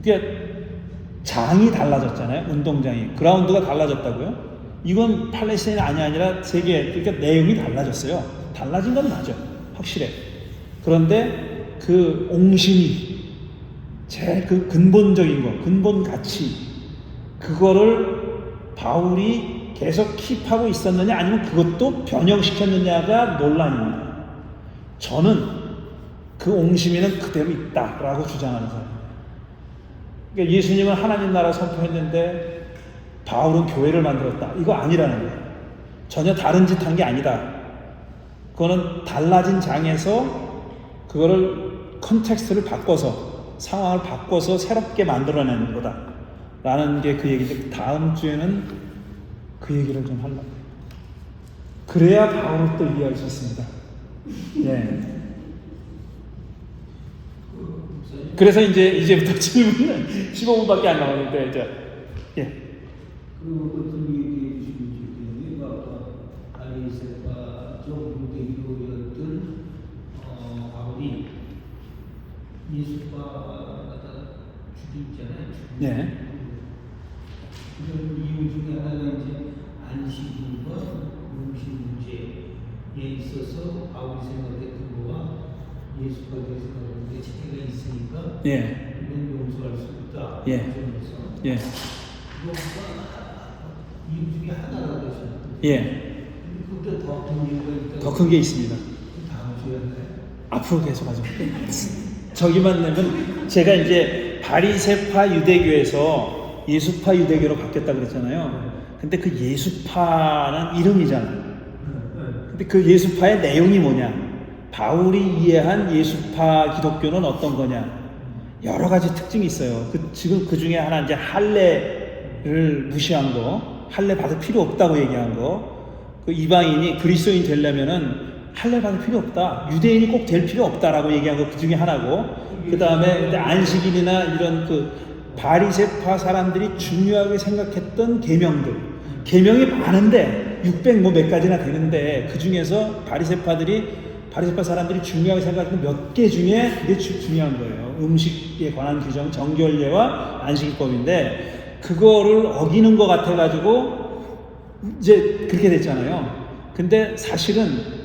그러니까 장이 달라졌잖아요. 운동장이. 그라운드가 달라졌다고요. 이건 팔레스타인이 아니라 세계, 그러니까 내용이 달라졌어요. 달라진 건 맞아. 확실해. 그런데 그 옹심이, 제일 그 근본적인 거, 근본 가치, 그거를 바울이 계속 킵하고 있었느냐 아니면 그것도 변형시켰느냐가 논란입니다. 저는 그 옹심이는 그대로 있다라고 주장하는 사람입니다. 그러니까 예수님은 하나님 나라 선포했는데 바울은 교회를 만들었다. 이거 아니라는 거예요. 전혀 다른 짓 한 게 아니다. 그거는 달라진 장에서 그거를 컨텍스트를 바꿔서, 상황을 바꿔서 새롭게 만들어내는 거다 라는 게 그 얘기인데, 다음 주에는 그 얘기를 좀 하려고. 그래야 바울을 또 이해할 수 있습니다. 예. 그래서 이제부터 질문은 15분밖에 안 남았는데, 예. 어떤 얘기해 주시는지 아까 바리새파 유대교였던 바울이 예수가 죽이잖아요. 예. 그런 이유 중에 하나가 이제 안식일과 음식 문제에 있어서 바울이 생각했던 거와 예수가 생각하는데 차이가 있으니까 예. 이건 용서할 수 없다. 예. 그래서 예. 이유 중에 하나라고 했어요. 예. 그것도 더 큰 이유가 있다. 더 큰 게 있습니다. 다음 주였나요? 앞으로 계속 하죠. 저기만 내면 제가 이제 바리새파 유대교에서 예수파 유대교로 바뀌었다고 그랬잖아요. 근데 그 예수파는 이름이잖아요. 근데 그 예수파의 내용이 뭐냐? 바울이 이해한 예수파 기독교는 어떤 거냐? 여러 가지 특징이 있어요. 지금 그 중에 하나 이제 할례를 무시한 거, 할례 받을 필요 없다고 얘기한 거, 그 이방인이 그리스도인 되려면은 할례 받을 필요 없다, 유대인이 꼭 될 필요 없다라고 얘기한 거 그 중에 하나고, 그 다음에 안식일이나 이런 그 바리새파 사람들이 중요하게 생각했던 계명이 많은데 600 뭐 몇 가지나 되는데 그 중에서 바리새파 사람들이 중요하게 생각했던 몇 개 중에 그게 중요한 거예요. 음식에 관한 규정, 정결례와 안식일법인데 그거를 어기는 것 같아가지고 이제 그렇게 됐잖아요. 근데 사실은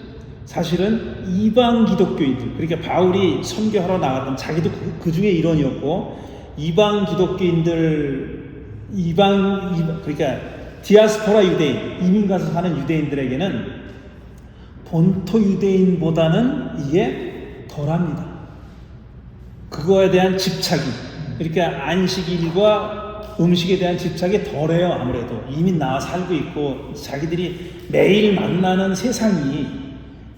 이방 기독교인들, 그러니까 바울이 선교하러 나갔던 자기도 그 중에 일원이었고, 이방 기독교인들, 그러니까 디아스포라 유대인, 이민 가서 사는 유대인들에게는 본토 유대인보다는 이게 덜합니다. 그거에 대한 집착이, 그러니까 안식일과 음식에 대한 집착이 덜해요. 아무래도 이민 나와 살고 있고 자기들이 매일 만나는 세상이,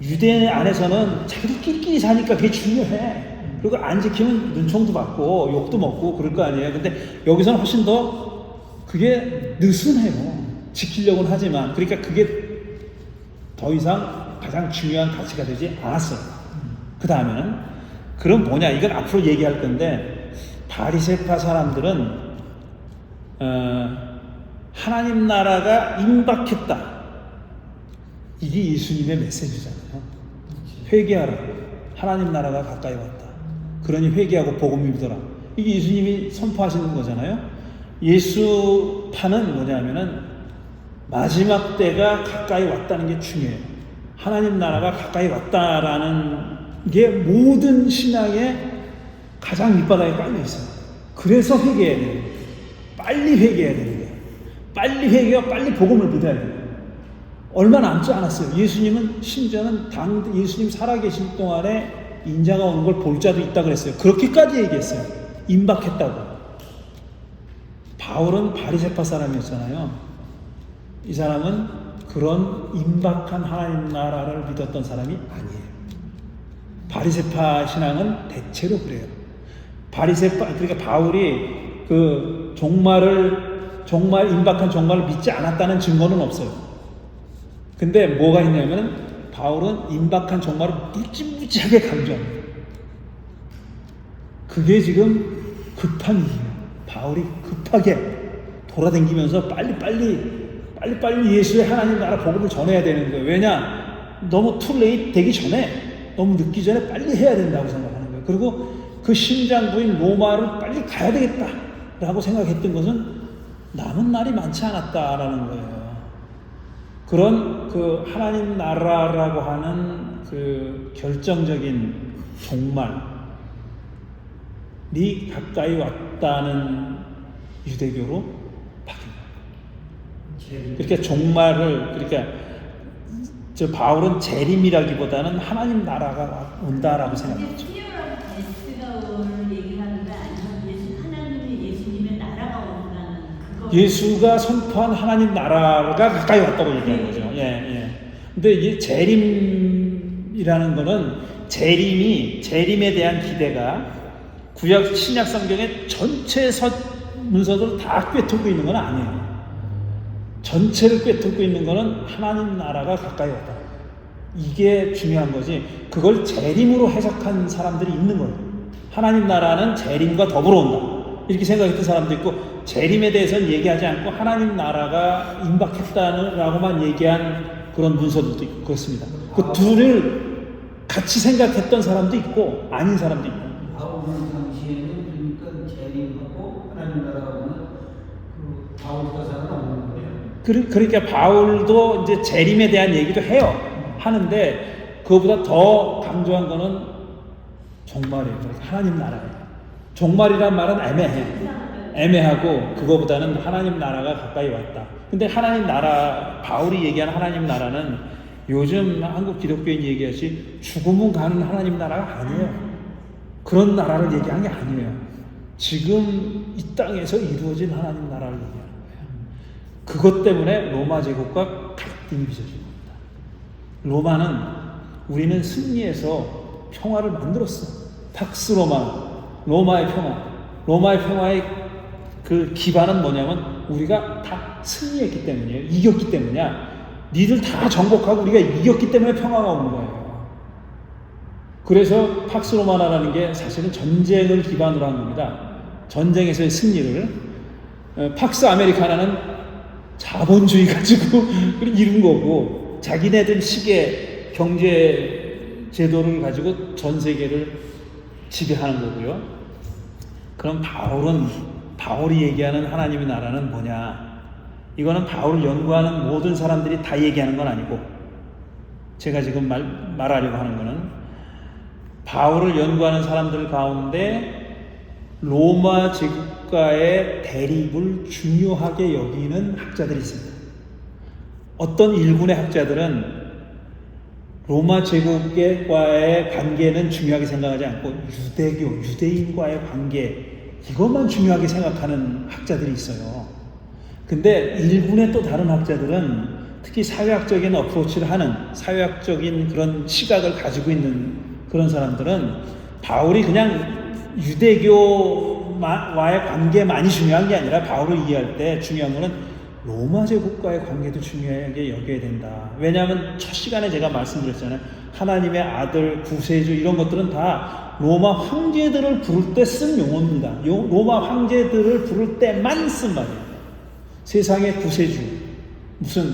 유대 안에서는 자기들끼리 사니까 그게 중요해. 그리고 안 지키면 눈총도 받고 욕도 먹고 그럴 거 아니에요. 근데 여기서는 훨씬 더 그게 느슨해요. 지키려고는 하지만, 그러니까 그게 더 이상 가장 중요한 가치가 되지 않았어요. 그 다음에는 그럼 뭐냐, 이건 앞으로 얘기할 건데, 바리새파 사람들은 하나님 나라가 임박했다, 이게 예수님의 메시지잖아요. 회개하라, 하나님 나라가 가까이 왔다, 그러니 회개하고 복음 믿어라, 이게 예수님이 선포하시는 거잖아요. 예수파는 뭐냐면은 마지막 때가 가까이 왔다는 게 중요해요. 하나님 나라가 가까이 왔다라는 게 모든 신앙의 가장 밑바닥에 깔려 있어요. 그래서 회개해야 돼요. 빨리 회개해야 되는 거예요. 빨리 회개하고 빨리 복음을 믿어야 돼요. 얼마 남지 않았어요. 예수님은 심지어는 예수님 살아계신 동안에 인자가 오는 걸 볼 자도 있다고 그랬어요. 그렇게까지 얘기했어요. 임박했다고. 바울은 바리새파 사람이었잖아요. 이 사람은 그런 임박한 하나님 나라를 믿었던 사람이 아니에요. 바리새파 신앙은 대체로 그래요. 그러니까 바울이 그 정말 임박한 종말을 믿지 않았다는 증거는 없어요. 근데 뭐가 있냐면 바울은 임박한 종말을 무지무지하게 강조합니다. 그게 지금 급한 이유예요. 바울이 급하게 돌아다니면서 빨리 예수의 하나님 나라 복음을 전해야 되는 거예요. 왜냐? 너무 투레이트 되기 전에, 너무 늦기 전에 빨리 해야 된다고 생각하는 거예요. 그리고 그 심장부인 로마를 빨리 가야 되겠다라고 생각했던 것은 남은 날이 많지 않았다라는 거예요. 그런 그 하나님 나라라고 하는 그 결정적인 종말이 가까이 왔다는 유대교로 바뀐 거예요. 그러니까 종말을, 그러니까 저 바울은 재림이라기보다는 하나님 나라가 온다라고 생각했죠. 피어라고 데스가오를 얘기하는데, 아니면 하나님의 예수님의 나라가 온다는 그거. 예수가 선포한 하나님 나라가 가까이 왔다고 얘기하는 거죠. 근데 이 재림이라는 거는 재림에 대한 기대가 구약 신약 성경의 전체 문서들을 다 꿰뚫고 있는 건 아니에요. 전체를 꿰뚫고 있는 거는 하나님 나라가 가까이 왔다. 이게 중요한 거지. 그걸 재림으로 해석한 사람들이 있는 거예요. 하나님 나라는 재림과 더불어 온다. 이렇게 생각했던 사람도 있고, 재림에 대해서는 얘기하지 않고 하나님 나라가 임박했다라고만 얘기한 그런 문서들도 있고 그렇습니다. 그 둘을 같이 생각했던 사람도 있고 아닌 사람도 있고. 바울 당시에는 그러니까 재림하고 하나님 나라하고는 그 바울 가사는 없는 거예요. 그러니까 바울도 이제 재림에 대한 얘기도 하는데 그거보다 더 강조한 거는 종말이에요. 하나님 나라예요. 종말이란 말은 애매하고 그거보다는 하나님 나라가 가까이 왔다. 근데 하나님 나라, 바울이 얘기하는 하나님 나라는 요즘 한국 기독교인 얘기하시 죽음은 가는 하나님 나라가 아니에요. 그런 나라를 얘기한 게 아니에요. 지금 이 땅에서 이루어진 하나님 나라를 얘기하는 거예요. 그것 때문에 로마 제국과 갈등이 빚어진 겁니다. 로마는 우리는 승리해서 평화를 만들었어. 팍스 로마, 로마의 평화. 로마의 평화의 그 기반은 뭐냐면 우리가 다 승리했기 때문이에요. 이겼기 때문이야. 니들 다 정복하고 우리가 이겼기 때문에 평화가 오는 거예요. 그래서 팍스 로마나라는 게 사실은 전쟁을 기반으로 한 겁니다. 전쟁에서의 승리를. 팍스 아메리카나는 자본주의 가지고 이룬 거고, 자기네들 식의 경제 제도를 가지고 전 세계를 지배하는 거고요. 그럼 바울이 얘기하는 하나님의 나라는 뭐냐? 이거는 바울을 연구하는 모든 사람들이 다 얘기하는 건 아니고, 제가 지금 말하려고 하는 거는 바울을 연구하는 사람들 가운데 로마 제국과의 대립을 중요하게 여기는 학자들이 있습니다. 어떤 일군의 학자들은 로마 제국과의 관계는 중요하게 생각하지 않고 유대인과의 관계, 이것만 중요하게 생각하는 학자들이 있어요. 근데 일군의 또 다른 학자들은 특히 사회학적인 어프로치를 하는, 사회학적인 그런 시각을 가지고 있는 그런 사람들은 바울이 그냥 유대교와의 관계만이 중요한 게 아니라 바울을 이해할 때 중요한 거는 로마 제국과의 관계도 중요하게 여겨야 된다. 왜냐하면 첫 시간에 제가 말씀드렸잖아요. 하나님의 아들, 구세주 이런 것들은 다 로마 황제들을 부를 때 쓴 용어입니다. 로마 황제들을 부를 때만 쓴 말이에요. 세상의 구세주, 무슨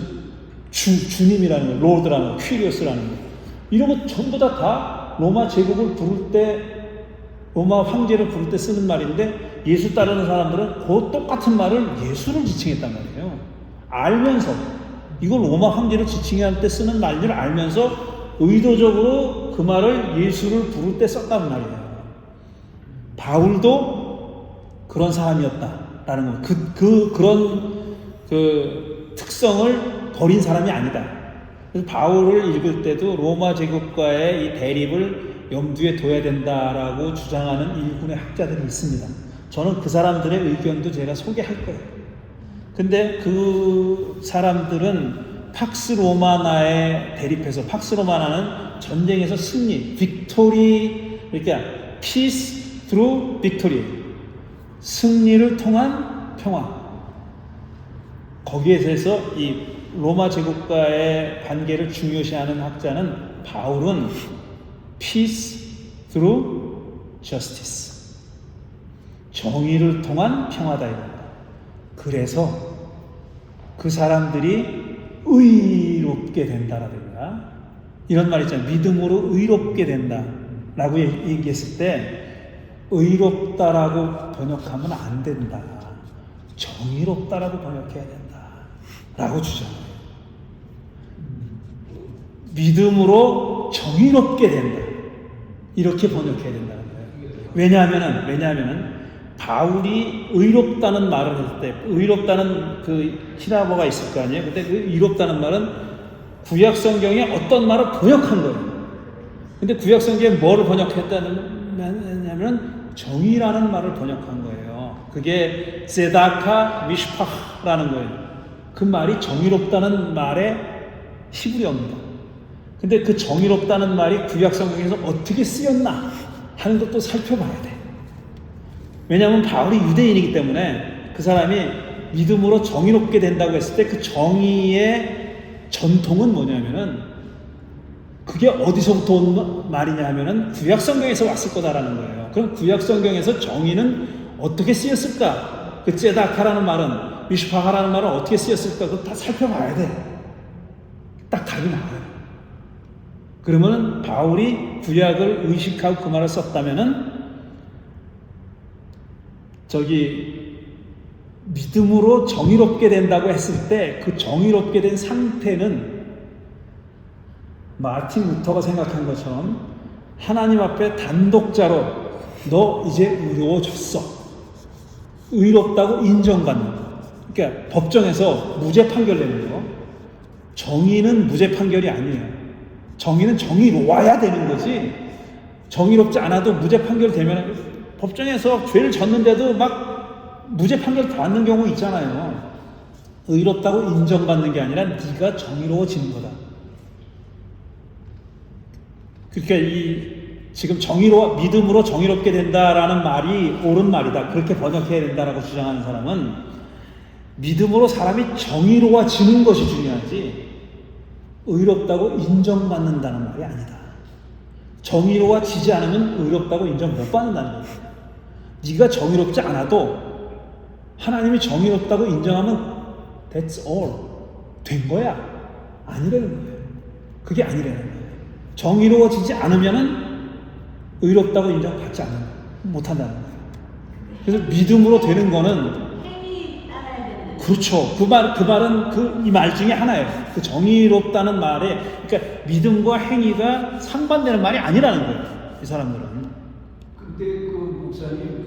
주님이라는 거, 로드라는 거, 퀴리오스라는 거, 이런 거 전부 다 로마 제국을 부를 때, 로마 황제를 부를 때 쓰는 말인데, 예수 따르는 사람들은 그 똑같은 말을 예수를 지칭했단 말이에요. 알면서, 이걸 로마 황제를 지칭할 때 쓰는 말을 알면서 의도적으로 그 말을 예수를 부를 때 썼단 말이에요. 바울도 그런 사람이었다라는 거. 그런 특성을 버린 사람이 아니다. 그래서 바울을 읽을 때도 로마 제국과의 이 대립을 염두에 둬야 된다라고 주장하는 일군의 학자들이 있습니다. 저는 그 사람들의 의견도 제가 소개할 거예요. 근데 그 사람들은 팍스 로마나에 대립해서, 팍스 로마나는 전쟁에서 승리, 빅토리, 그러니까 peace through victory, 승리를 통한 평화. 거기에 대해서 이 로마 제국과의 관계를 중요시하는 학자는, 바울은 peace through justice, 정의를 통한 평화다 이겁니다. 그래서 그 사람들이 의롭게 된다라든가 이런 말 있잖아요. 믿음으로 의롭게 된다라고 얘기했을 때 의롭다라고 번역하면 안 된다. 정의롭다라고 번역해야 된다라고 주장해요. 믿음으로 정의롭게 된다. 이렇게 번역해야 된다는 거예요. 왜냐하면은 바울이 의롭다는 말을 했을 때, 의롭다는 그 히라보가 있을 거 아니에요. 근데 그 의롭다는 말은 구약 성경에 어떤 말을 번역한 거예요. 근데 구약 성경에 뭐를 번역했다냐면 정의라는 말을 번역한 거예요. 그게 세다카 미슈파라는 거예요. 그 말이 정의롭다는 말의 히브리어입니다. 근데 그 정의롭다는 말이 구약 성경에서 어떻게 쓰였나 하는 것도 살펴봐야 돼. 왜냐하면 바울이 유대인이기 때문에 그 사람이 믿음으로 정의롭게 된다고 했을 때 그 정의의 전통은 뭐냐면은 그게 어디서부터 온 말이냐 하면은 구약성경에서 왔을 거다라는 거예요. 그럼 구약성경에서 정의는 어떻게 쓰였을까? 그 째다카라는 말은, 미슈파하라는 말은 어떻게 쓰였을까? 그거 다 살펴봐야 돼. 딱 답이 나와요. 그러면은 바울이 구약을 의식하고 그 말을 썼다면은 믿음으로 정의롭게 된다고 했을 때 그 정의롭게 된 상태는 마틴 루터가 생각한 것처럼 하나님 앞에 단독자로 너 이제 의로워졌어. 의롭다고 인정받는 거. 그러니까 법정에서 무죄 판결 내는 거. 정의는 무죄 판결이 아니에요. 정의는 정의로워야 되는 거지. 정의롭지 않아도 무죄 판결 되면 법정에서 죄를 졌는데도 막 무죄 판결 받는 경우 있잖아요. 의롭다고 인정받는 게 아니라 네가 정의로워지는 거다. 그러니까 지금 믿음으로 정의롭게 된다라는 말이 옳은 말이다. 그렇게 번역해야 된다라고 주장하는 사람은 믿음으로 사람이 정의로워지는 것이 중요하지 의롭다고 인정받는다는 말이 아니다. 정의로워지지 않으면 의롭다고 인정 못 받는다는 거예요. 네가 정의롭지 않아도 하나님이 정의롭다고 인정하면 that's all. 된 거야. 아니라는 거예요. 그게 아니라는 거예요. 정의로워지지 않으면은 의롭다고 인정받지 못한다는 거예요. 그래서 믿음으로 되는 거는 행위 따라야 되는. 그렇죠. 그 말은 이 말 중에 하나예요. 그 정의롭다는 말에, 그러니까 믿음과 행위가 상반되는 말이 아니라는 거예요. 이 사람들은. 그때 그 목사님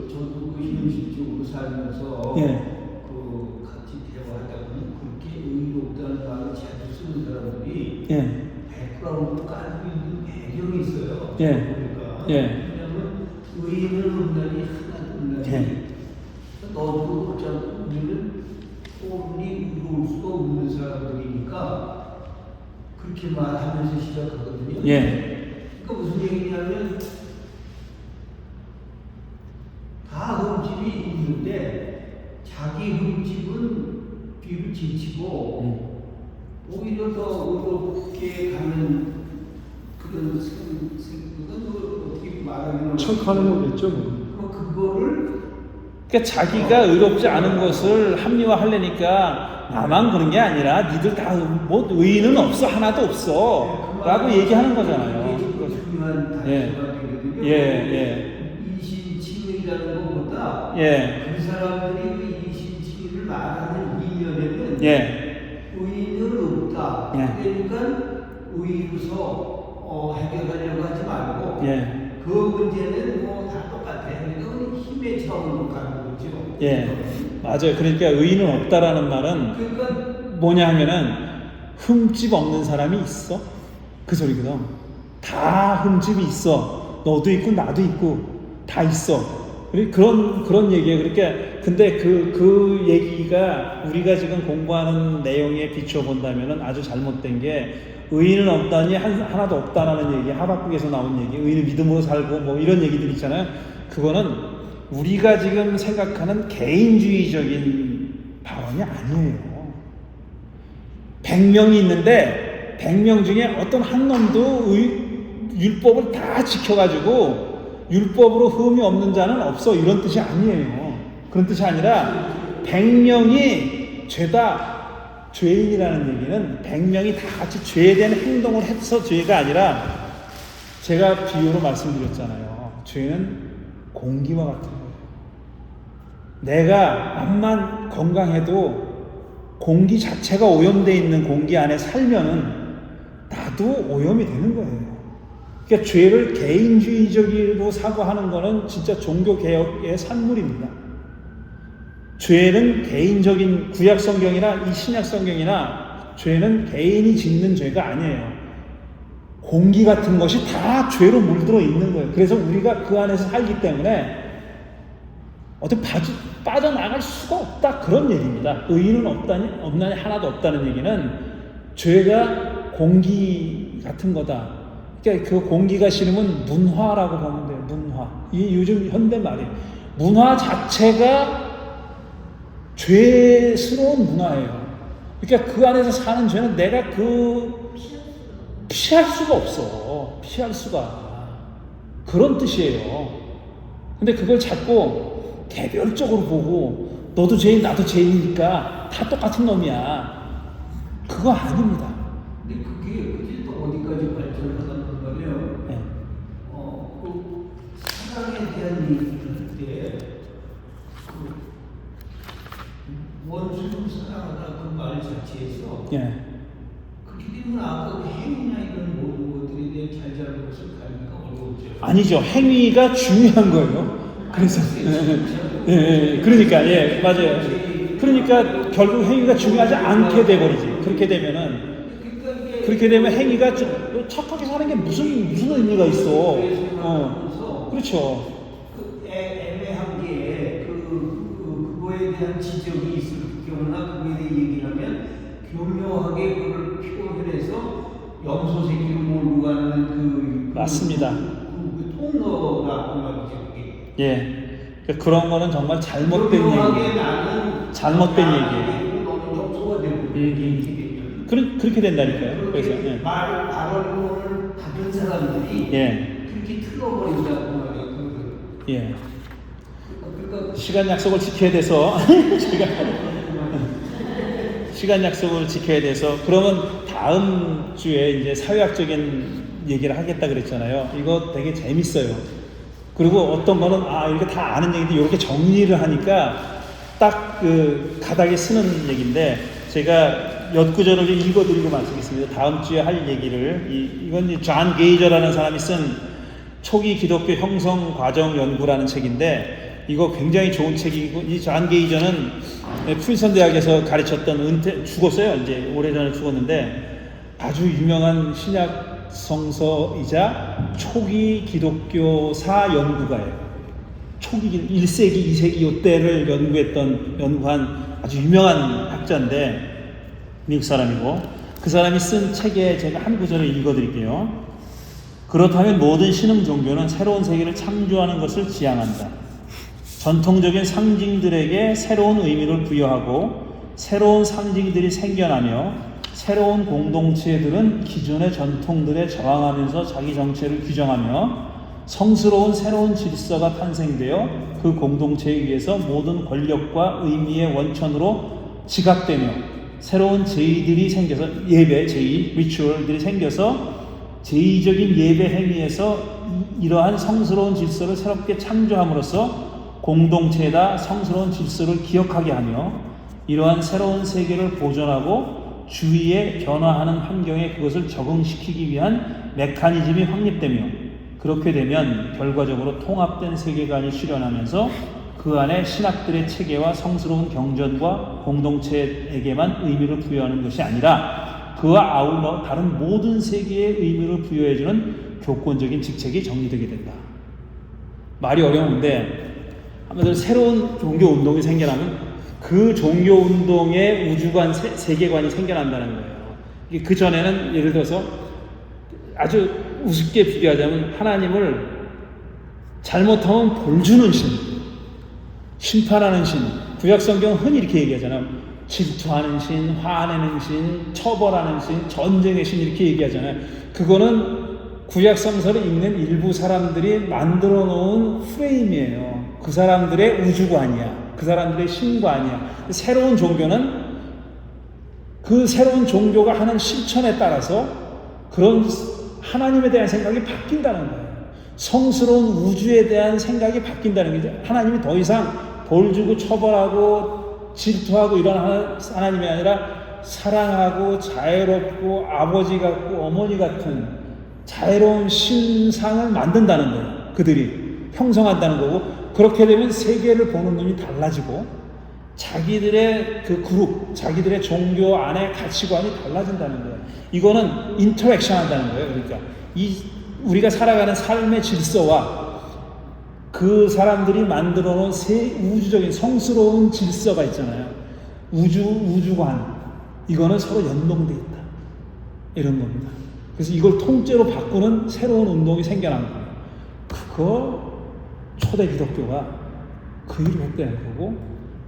저도 현실적으로 살면서 예. 같이 대화하다 보면 그렇게 의롭다는 말을 자주 쓰는 사람들이 예. 백그라운드 깔고 있는 배경이 있어요. 예. 그러니까. 예. 왜냐하면 의인은 없나니 하나도 없나니. 예. 너도 우리는 꼴이 의로울 수가 없는 사람들이니까 그렇게 말하면서 시작하거든요. 예. 그러니까 무슨 얘기냐면 다 흠집이 있는데 자기 흠집은 뒤로 지치고 오히려 더 의롭게 가는 그런 생각은 어떻게 말하면 척하는 거겠죠. 그거를 그러니까 자기가 의롭지 않은 것을 합리화하려니까 나만 그런 게 아니라 니들 다 뭐 의인은 없어 하나도 없어 라고 얘기하는 거잖아요. 중요한 예. 단서가 되거든요. 예. 이신칭의라는 것보다 예. 그 사람들이 그 이신칭의를 말하는 이면에는 예. 의인은 없다. 예. 그러니까 의로서 해결하려고 하지 말고 예. 그 문제는 뭐 다 똑같아. 그러니까 힘의 차원으로 가는 거죠. 예. 맞아요. 그러니까 의인은 없다라는 말은 그러니까 뭐냐 하면은 흠집 없는 사람이 있어? 그 소리거든. 다 흠집이 있어. 너도 있고 나도 있고 다 있어. 그런 얘기예요. 그러니까 근데 그 얘기가 우리가 지금 공부하는 내용에 비추어 본다면은 아주 잘못된 게 의인은 없다니 하나도 없다라는 얘기, 하박국에서 나온 얘기, 의인은 믿음으로 살고 뭐 이런 얘기들 있잖아요. 그거는 우리가 지금 생각하는 개인주의적인 발언이 아니에요. 100명이 있는데 100명 중에 어떤 한 놈도 율법을 다 지켜가지고 율법으로 흠이 없는 자는 없어 이런 뜻이 아니에요. 그런 뜻이 아니라 100명이 죄인이라는 얘기는 100명이 다 같이 죄된 행동을 해서 죄가 아니라 제가 비유로 말씀드렸잖아요. 죄는 공기와 같은 거예요. 내가 암만 건강해도 공기 자체가 오염되어 있는 공기 안에 살면은 나도 오염이 되는 거예요. 그러니까 죄를 개인주의적으로 사고하는 거는 진짜 종교개혁의 산물입니다. 죄는 개인적인 구약성경이나 이 신약성경이나 죄는 개인이 짓는 죄가 아니에요. 공기 같은 것이 다 죄로 물들어 있는 거예요. 그래서 우리가 그 안에서 살기 때문에 어떻게 빠져나갈 수가 없다 그런 얘기입니다. 의인은 없나니 하나도 없다는 얘기는 죄가 공기 같은 거다. 그러니까 그 공기가 싫으면 문화라고 보면 돼요. 문화. 이 요즘 현대 말이에요. 문화 자체가 죄스러운 문화예요. 그러니까 그 안에서 사는 죄는 내가 피할 수가 없어. 피할 수가. 그런 뜻이에요. 근데 그걸 자꾸 개별적으로 보고 너도 죄인 나도 죄인이니까 다 똑같은 놈이야. 그거 아닙니다. 근데 그게 또 어디까지 발전하는 거냐면 네. 그 사랑에 대한 얘기를 할 때 원수를 사랑하다 그 말 자체에서 예. 그렇게 되면 아까 그 행위나 이런 모든 것들에 대해 잘잘못을 가리기가 어려웠죠. 아니죠. 행위가 중요한 거예요. 그래서 예, 그러니까 예, 맞아요. 그러니까 결국 행위가 중요하지 않게 돼버리지. 그렇게 되면 행위가 착하게 사는 게 무슨 의미가 있어? 그렇죠. 그 애매한 게 그거에 대한 지적이 있을 경우나 그거에 대해 얘기를 하면 교묘하게 그걸 표현해서 염소 새끼를 몰고 가는 맞습니다. 그 통로라고 말이죠. 그게. 예. 그러니까 그런 거는 정말 잘못된 교묘하게 얘기. 나는 잘못된 얘기예요. 너는 염소가 되고 그렇게 된다니까요. 그래서 예. 발언을 받은 사람들이 예. 그렇게 틀어버린다고 말이에요. 예. 그러니까 시간 약속을 지켜야 돼서 시간 약속을 지켜야 돼서 그러면 다음 주에 이제 사회학적인 얘기를 하겠다 그랬잖아요. 이거 되게 재밌어요. 그리고 어떤 거는 이렇게 다 아는 얘기인데 이렇게 정리를 하니까 딱 그 가닥에 쓰는 얘기인데 제가 엿구절을 읽어드리고 말씀드리겠습니다. 다음 주에 할 얘기를 이건 존 게이저라는 사람이 쓴 초기 기독교 형성 과정 연구라는 책인데 이거 굉장히 좋은 책이고 이 존 게이저는 프린스턴 대학에서 가르쳤던 죽었어요. 이제 오래전에 죽었는데 아주 유명한 신약 성서이자 초기 기독교사 연구가예요. 초기 1세기, 2세기 이때를 연구한 아주 유명한 학자인데 미국 사람이고 그 사람이 쓴 책에 제가 한 구절을 읽어드릴게요. 그렇다면 모든 신흥 종교는 새로운 세계를 창조하는 것을 지향한다. 전통적인 상징들에게 새로운 의미를 부여하고 새로운 상징들이 생겨나며 새로운 공동체들은 기존의 전통들에 저항하면서 자기 정체를 규정하며 성스러운 새로운 질서가 탄생되어 그 공동체에 의해서 모든 권력과 의미의 원천으로 지각되며 새로운 제의들이 생겨서 리추얼들이 생겨서 제의적인 예배 행위에서 이러한 성스러운 질서를 새롭게 창조함으로써 공동체에다 성스러운 질서를 기억하게 하며 이러한 새로운 세계를 보존하고 주위에 변화하는 환경에 그것을 적응시키기 위한 메커니즘이 확립되며 그렇게 되면 결과적으로 통합된 세계관이 실현하면서 그 안에 신학들의 체계와 성스러운 경전과 공동체에게만 의미를 부여하는 것이 아니라 그와 아울러 다른 모든 세계에 의미를 부여해주는 교권적인 직책이 정리되게 된다. 말이 어려운데 한마디로 새로운 종교 운동이 생겨나면 그 종교 운동의 우주관, 세계관이 생겨난다는 거예요. 그 전에는 예를 들어서 아주 우습게 비교하자면 하나님을 잘못하면 벌주는 신, 심판하는 신, 구약성경은 흔히 이렇게 얘기하잖아요. 질투하는 신, 화내는 신, 처벌하는 신, 전쟁의 신 이렇게 얘기하잖아요. 그거는 구약성서를 읽는 일부 사람들이 만들어 놓은 프레임이에요. 그 사람들의 우주관이야. 그 사람들의 신관이야. 새로운 종교는 그 새로운 종교가 하는 실천에 따라서 그런 하나님에 대한 생각이 바뀐다는 거예요. 성스러운 우주에 대한 생각이 바뀐다는 거죠. 하나님이 더 이상 벌 주고 처벌하고 질투하고 이런 하나님이 아니라 사랑하고 자애롭고 아버지 같고 어머니 같은 자애로운 신상을 만든다는 거예요. 그들이 형성한다는 거고 그렇게 되면 세계를 보는 눈이 달라지고 자기들의 그 그룹, 자기들의 종교 안에 가치관이 달라진다는 거예요. 이거는 인터랙션 한다는 거예요. 그러니까 우리가 살아가는 삶의 질서와 그 사람들이 만들어 놓은 우주적인 성스러운 질서가 있잖아요. 우주관. 이거는 서로 연동돼 있다. 이런 겁니다. 그래서 이걸 통째로 바꾸는 새로운 운동이 생겨난 거예요. 그거 초대 기독교가 그 일을 했다는 거고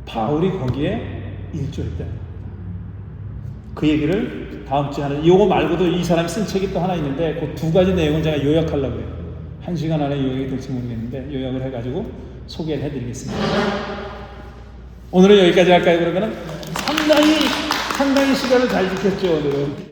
바울이 거기에 일조했다는 겁니다. 그 얘기를 다음 주에 하는, 이거 말고도 이 사람이 쓴 책이 또 하나 있는데 그 두 가지 내용을 제가 요약하려고 해요. 1시간 안에 요약이 될지 모르겠는데 요약을 해가지고 소개를 해드리겠습니다. 오늘은 여기까지 할까요? 그러면은 상당히 시간을 잘 지켰죠, 오늘은.